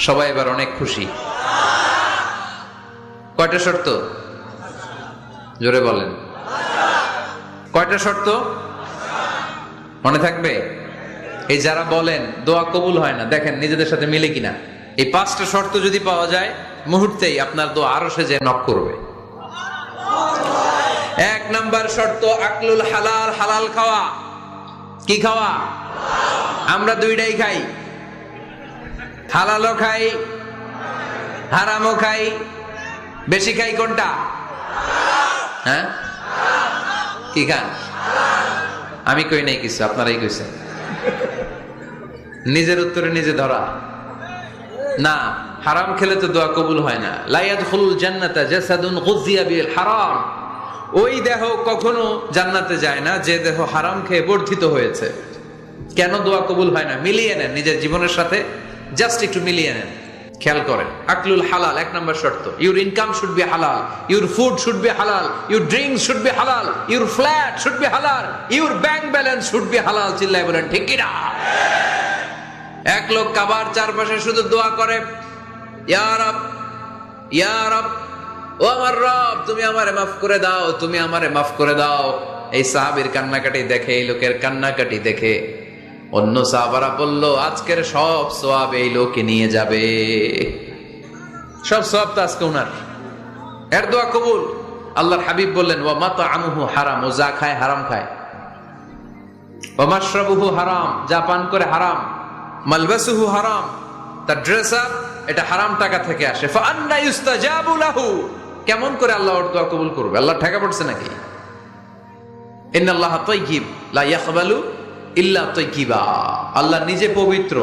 সবাই এবার অনেক খুশি। কয়টা শর্ত? জোরে বলেন। কয়টা শর্ত মনে থাকবে? এই যারা বলেন দোয়া কবুল হয় না, দেখেন নিজেদের সাথে মিলে কিনা। এই 5টা শর্ত যদি পাওয়া যায়, মুহূর্তেই আপনার দোয়া আরো সে যে নক করবে। 1 নাম্বার শর্ত আকলুল হালাল, হালাল খাওয়া। কি খাওয়া? আমরা 2টাই খাই, হালালও খাই হারামও খাই। বেশি খাই কোনটা? হ্যাঁ, কি খান? আমি কই নাই কিছু, আপনারাই কইছেন। নিজের উত্তরে নিজে ধরা না। হারাম খেলে তো দোয়া কবুল হয় না। লা ইয়াদখুলুল জান্নাতা জাসাদুন গুযিয়া বিল হারাম। ওই দেহ কখনো জান্নাতে যায় না যে দেহ হারাম খেয়ে বর্ধিত হয়েছে। কেন দোয়া কবুল হয় না? মিলিয়ে নেন নিজের জীবনের সাথে, জাস্ট একটু মিলিয়ে নেন, খেয়াল করেন। আকলুল হালাল 1 নাম্বার শর্ত। ইউর ইনকাম শুড বি হালাল, ইউর ফুড শুড বি হালাল, ইউর ড্রিঙ্কস শুড বি হালাল, ইউর ফ্ল্যাট শুড বি হালাল, your bank balance should be হালাল। চিল্লায় বলেন ঠিক কি না? এক লোক কাবার চারপাশে শুধু দোয়া করে, ইয়া রব, ইয়া রব, ও আমার রব তুমি আমারে মাফ করে দাও, তুমি আমারে মাফ করে দাও। এই সাহাবীর কান্নাকাটি দেখে, এই লোকের কান্নাকাটি দেখে অন্য সাহাবারা বলল, আজকের সব সওয়াব এই লোকে নিয়ে যাবে, সব সওয়াব তো আজকে ওনার। এর দোয়া কবুল। আল্লাহর হাবিব বললেন, ওয়া মাতআমুহু হারাম, ও যা খায় হারাম খায়। ওয়া মাশরাবুহু হারাম, যা পান করে হারাম। মালবাসুহু হারাম, তার ড্রেস আপ এটা হারাম টাকা থেকে আসে। ফাআন্না ইউস্তাজাবু লাহু, কেমন করে আল্লাহ ওর দোয়া কবুল করবে? আল্লাহ ঠেকা পড়ছে নাকি? ইন্নাল্লাহা তাইয়্যিব লা ইয়াকবালু ইল্লা তাইয়্যিবা, আল্লাহ নিজে পবিত্র,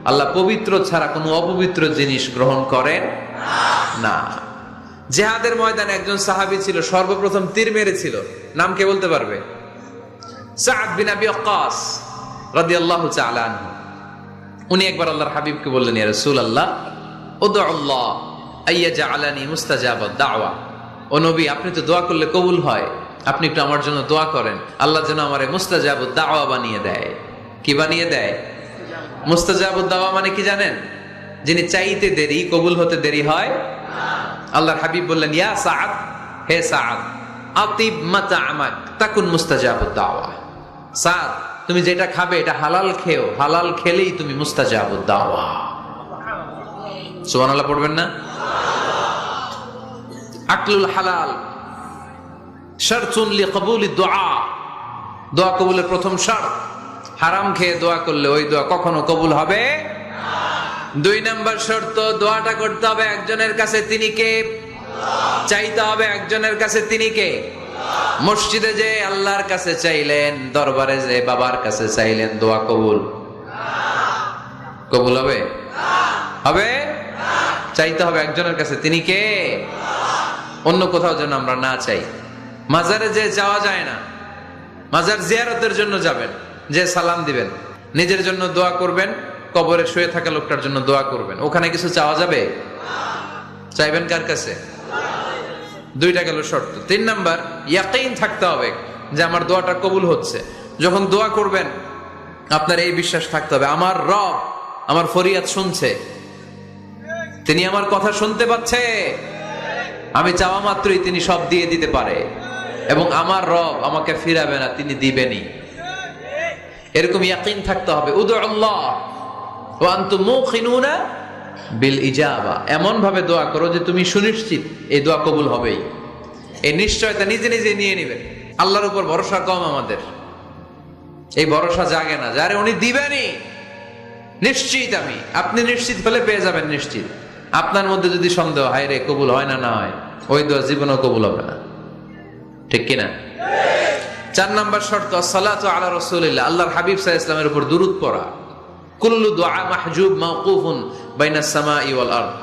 আল্লাহ পবিত্র ছাড়া কোনো অপবিত্র জিনিস গ্রহণ করেন না। জিহাদের ময়দানে একজন সাহাবী ছিল, সর্বপ্রথম তীর মেরেছিল, নাম কে বলতে পারবে? সাদ বিন আবি ওয়াক্কাস রাদিয়াল্লাহু তাআলা আনহু। উনি একবার আল্লাহর হাবিবকে বললেন, ইয়া রাসূলুল্লাহ উদউল্লাহ আইয়াজআলানি মুস্তাজাবাদ দাওয়া, ও নবী আপনি তো দোয়া করলে কবুল হয়, আপনি একটু আমার জন্য দোয়া করেন, আল্লাহ যেন আমারে মুস্তাজাবুদ দাওয়া বানিয়ে দেয়। কি বানিয়ে দেয়? মুস্তাজাবুদ দাওয়া মানে কি জানেন? যিনি চাইতে দেরি, কবুল হতে দেরি হয়। আল্লাহর হাবিব বললেন, ইয়া সাআদ, হে সাআদ, আতিব মাতাআমাক তাকুন মুস্তাজাবুদ দাওয়া। সাআদ, তুমি যেটা খাবে এটা হালাল খেও, হালাল খেলেই তুমি মুস্তাজাবুদ দাওয়া। সুবহানাল্লাহ পড়বেন না? আকলুল হালাল শারতুন লিকবুলি দুআ, দোয়া কবুলের প্রথম শর্ত। হারাম খেয়ে দোয়া করলে ওই দোয়া কখনো কবুল হবে না। 2 নাম্বার শর্ত, দোয়াটা করতে হবে একজনের কাছে, তিনি কে? চাইতে হবে একজনের কাছে, তিনি কে? মসজিদে যে আল্লাহর কাছে চাইলেন, দরবারে যে বাবার কাছে চাইলেন, দোয়া কবুল কবুল হবে? হবে? চাইতে হবে একজনের কাছে, তিনি কে? অন্য কোথাও যেন আমরা না চাই। মাজারে যে যাওয়া যায় না, মাজার জিয়ারতের জন্য যাবেন, যে সালাম দিবেন, নিজের জন্য দোয়া করবেন, কবরে শুয়ে থাকা লোকটার জন্য দোয়া করবেন, ওখানে কিছু চাওয়া যাবে? চাইবেন কার কাছে? 2টা গেল শর্ত। 3 নাম্বার, ইয়াকিন থাকতে হবে যে আমার দোয়াটা কবুল হচ্ছে। যখন দোয়া করবেন আপনার এই বিশ্বাস থাকতে হবে, আমার রব আমার ফরিয়াদ শুনছে, তিনি আমার কথা শুনতে পাচ্ছে, আমি চাওয়া মাত্রই তিনি সব দিয়ে দিতে পারে, এবং আমার রব আমাকে ফিরাবে না, তিনি দিবেনই। এরকম ইয়াকিন থাকতে হবে। উদুল্লাহ ওয়া আনতুম মুকিনুনা বিল ইজাবা, এমন ভাবে দোয়া করো যে তুমি সুনিশ্চিত এই দোয়া কবুল হবেই। এই নিশ্চয়তা নিজে নিজে নিয়ে নেবেন। আল্লাহর উপর ভরসা কম আমাদের, এই ভরসা জাগে না, যারে উনি দিবেনই, নিশ্চিত আমি। আপনি নিশ্চিত হলে পেয়ে যাবেন নিশ্চিত। আপনার মধ্যে যদি সন্দেহ, হায় রে কবুল হয় না, না হয়, ওই দোয়া জীবনেও কবুল হবে না। ঠিক কিনা? 4 নাম্বার শর্ত, আসসালাতু আলা রাসূলিল্লাহ, আল্লাহর হাবিব সাল্লাল্লাহু আলাইহি ওয়াসাল্লামের উপর দুরূদ পড়া। কুল্লু দুআ মাহজুব মাওকুফুন বাইনাস সামাই ওয়াল আরদ,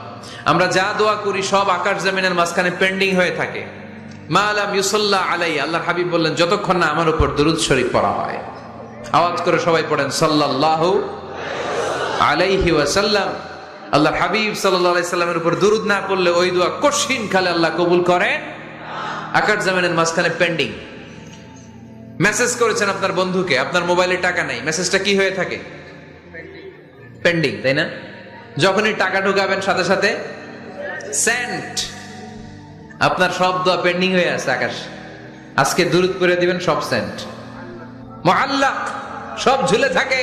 আমরা যা দোয়া করি সব আকাশ জমিনের মাঝখানে পেন্ডিং হয়ে থাকে। মা লাম ইউসাল্লা আলাইহি, আল্লাহর হাবিব বললেন যতক্ষণ না আমার উপর দুরূদ শরীফ পড়া হয়। আওয়াজ করে সবাই পড়েন সাল্লাল্লাহু আলাইহি ওয়াসাল্লাম। আল্লাহর হাবিব সাল্লাল্লাহু আলাইহি সাল্লামের উপর দুরূদ না পড়লে ওই দোয়া কঠিন কালে আল্লাহ কবুল করেন। আকাশ জমিনের মাঝখানে পেন্ডিং। মেসেজ করেছেন আপনার বন্ধুকে, আপনার মোবাইলে টাকা নাই, মেসেজটা কি হয়ে থাকে? পেন্ডিং, তাই না? যখনই টাকা ঢুকাবেন সাথে সাথে সেন্ট, আপনার সব দোয়া পেন্ডিং হয়ে আছে আকাশ। আজকে দুরূদ করে দিবেন, সব সেন্ট। মুআল্লাক, সব ঝুলে থাকে।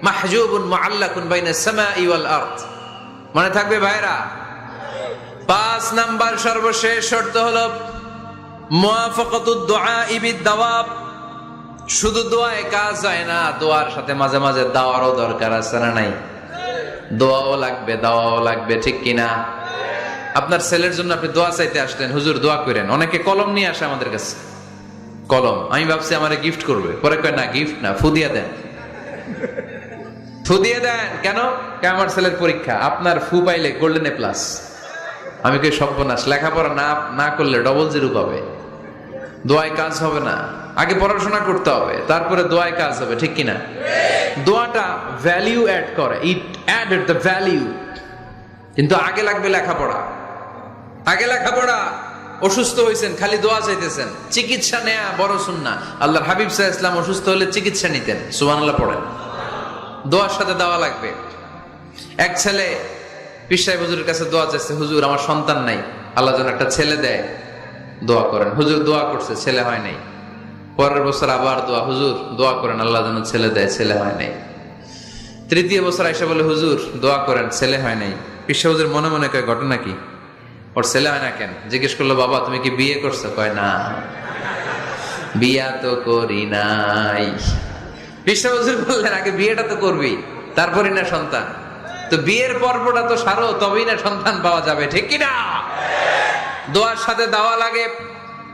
মাহজুবুন মুআল্লাকুন বাইনাস সামাই ওয়াল আরদ, মনে থাকবে ভাইরা? 5 নাম্বার সর্বশেষ শর্ত হলো মুওয়াফাকাতুদ দুআই বিদ-দাওয়াব। শুধু দোয়ায় কাজ হয় না, দোয়ার সাথে মাঝে মাঝে দাওয়ারও দরকার আছে না নাই? দোয়াও লাগবে, দাওয়াও লাগবে, ঠিক কিনা? আপনার ছেলের জন্য আপনি দোয়া চাইতে আসলেন, হুজুর দোয়া করেন। অনেকে কলম নিয়ে আসে আমাদের কাছে, কলম। আমি ভাবছি আমারে গিফট করবে, পরে কয় না, গিফট না, ফু দিয়ে দেন। ফু দিয়ে দেন কেন? আমার ছেলের পরীক্ষা, আপনার ফু পাইলে গোল্ডেন এ প্লাস। আমি কই সর্বনাশ, লেখাপড়া না করলে ডবল জিরো পাবে, দোয়ায় কাজ হবে না। আগে পড়াশোনা করতে হবে, তারপরে দোয়ায় কাজ হবে, ঠিক কিনা? দোয়াটা ভ্যালিউ অ্যাড করে, ইট অ্যাডেড দ্য ভ্যালিউ। কিন্তু আগে লাগবে লেখাপড়া, আগে লেখাপড়া। অসুস্থ হয়েছেন, খালি দোয়া চাইতেছেন, চিকিৎসা নেয়া বড় সুন্নাহ। আল্লাহর হাবিব সাল্লাল্লাহু আলাইহি ওয়াসাল্লাম অসুস্থ হলে চিকিৎসা নিতেন। সুবহানাল্লাহ পড়েন। দোয়ার সাথে দেওয়া লাগবে। এক ছেলে পীর সাহেব হুজুরের কাছে দোয়া চাইছে, হুজুর আমার সন্তান নাই, আল্লাহ যেন একটা ছেলে দেয়, দোয়া করেন। হুজুর দোয়া করছে, ছেলে হয় নাই। পরের বছর আবার দোয়া, হুজুর দোয়া করেন আল্লাহ যেন ছেলে দেয়, ছেলে হয় নাই। 3য় বছর আইসা বলে, হুজুর দোয়া করেন, ছেলে হয় নাই। পীর সাহেব হুজুর মনে মনে কয়, ঘটনা কি? ওর ছেলে হয় না কেন? জিজ্ঞেস করলো, বাবা তুমি কি বিয়ে করছো? কয় না, বিয়া তো করি নাই। পীর সাহেব হুজুর বললেন, আগে বিয়েটা তো করবি, তারপরই না সন্তান। তো বিয়ের পর্বটা তো সারো, তবেই না সন্তান পাওয়া যাবে, ঠিক কিনা? দোয়ার সাথে দাওয়া লাগে।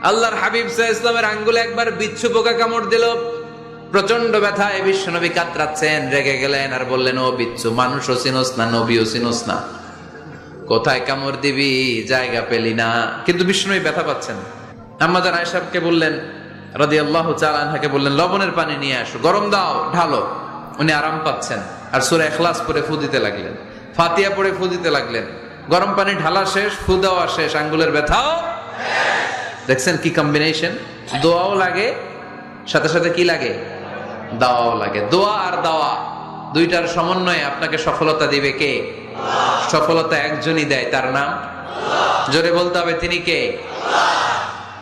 আল্লাহর হাবিব সাল্লাল্লাহু আলাইহি ওয়াসাল্লামের আঙ্গুলে একবার বিচ্ছু পোকা কামড় দিল, প্রচন্ড ব্যথায় বিশ্বনবী কাতরাচ্ছেন, রেগে গেলেন আর বললেন, ও বিচ্ছু, মানুষও চিনোস না, নবীও চিনোস না, কোথায় কামড় দিবি, জায়গা পেলি না। কিন্তু বিশ্বনবী ব্যথা পাচ্ছেন। আম্মাজান আয়েশাকে বললেন, রাদিয়াল্লাহু তাআলা আনহাকে বললেন, লবণের পানি নিয়ে আসো, গরম দাও, ঢালো। উনি আরাম পাচ্ছেন আর সূরা ইখলাস পড়ে ফু দিতে লাগলেন, ফাতিহা পড়ে ফু দিতে লাগলেন। গরম পানি ঢালা শেষ, ফু দেওয়া শেষ, আঙ্গুলের ব্যথাও। দেখছেন কি কম্বিনেশন? দোয়াও লাগে, সাথে সাথে কি লাগে? দাওয়াও লাগে। দোয়া আর দাওয়া দুইটার সমন্বয়ে আপনাকে সফলতা দিবে কে? সফলতা একজনই দেয়, তার নাম জোরে বলতে হবে, তিনি কে?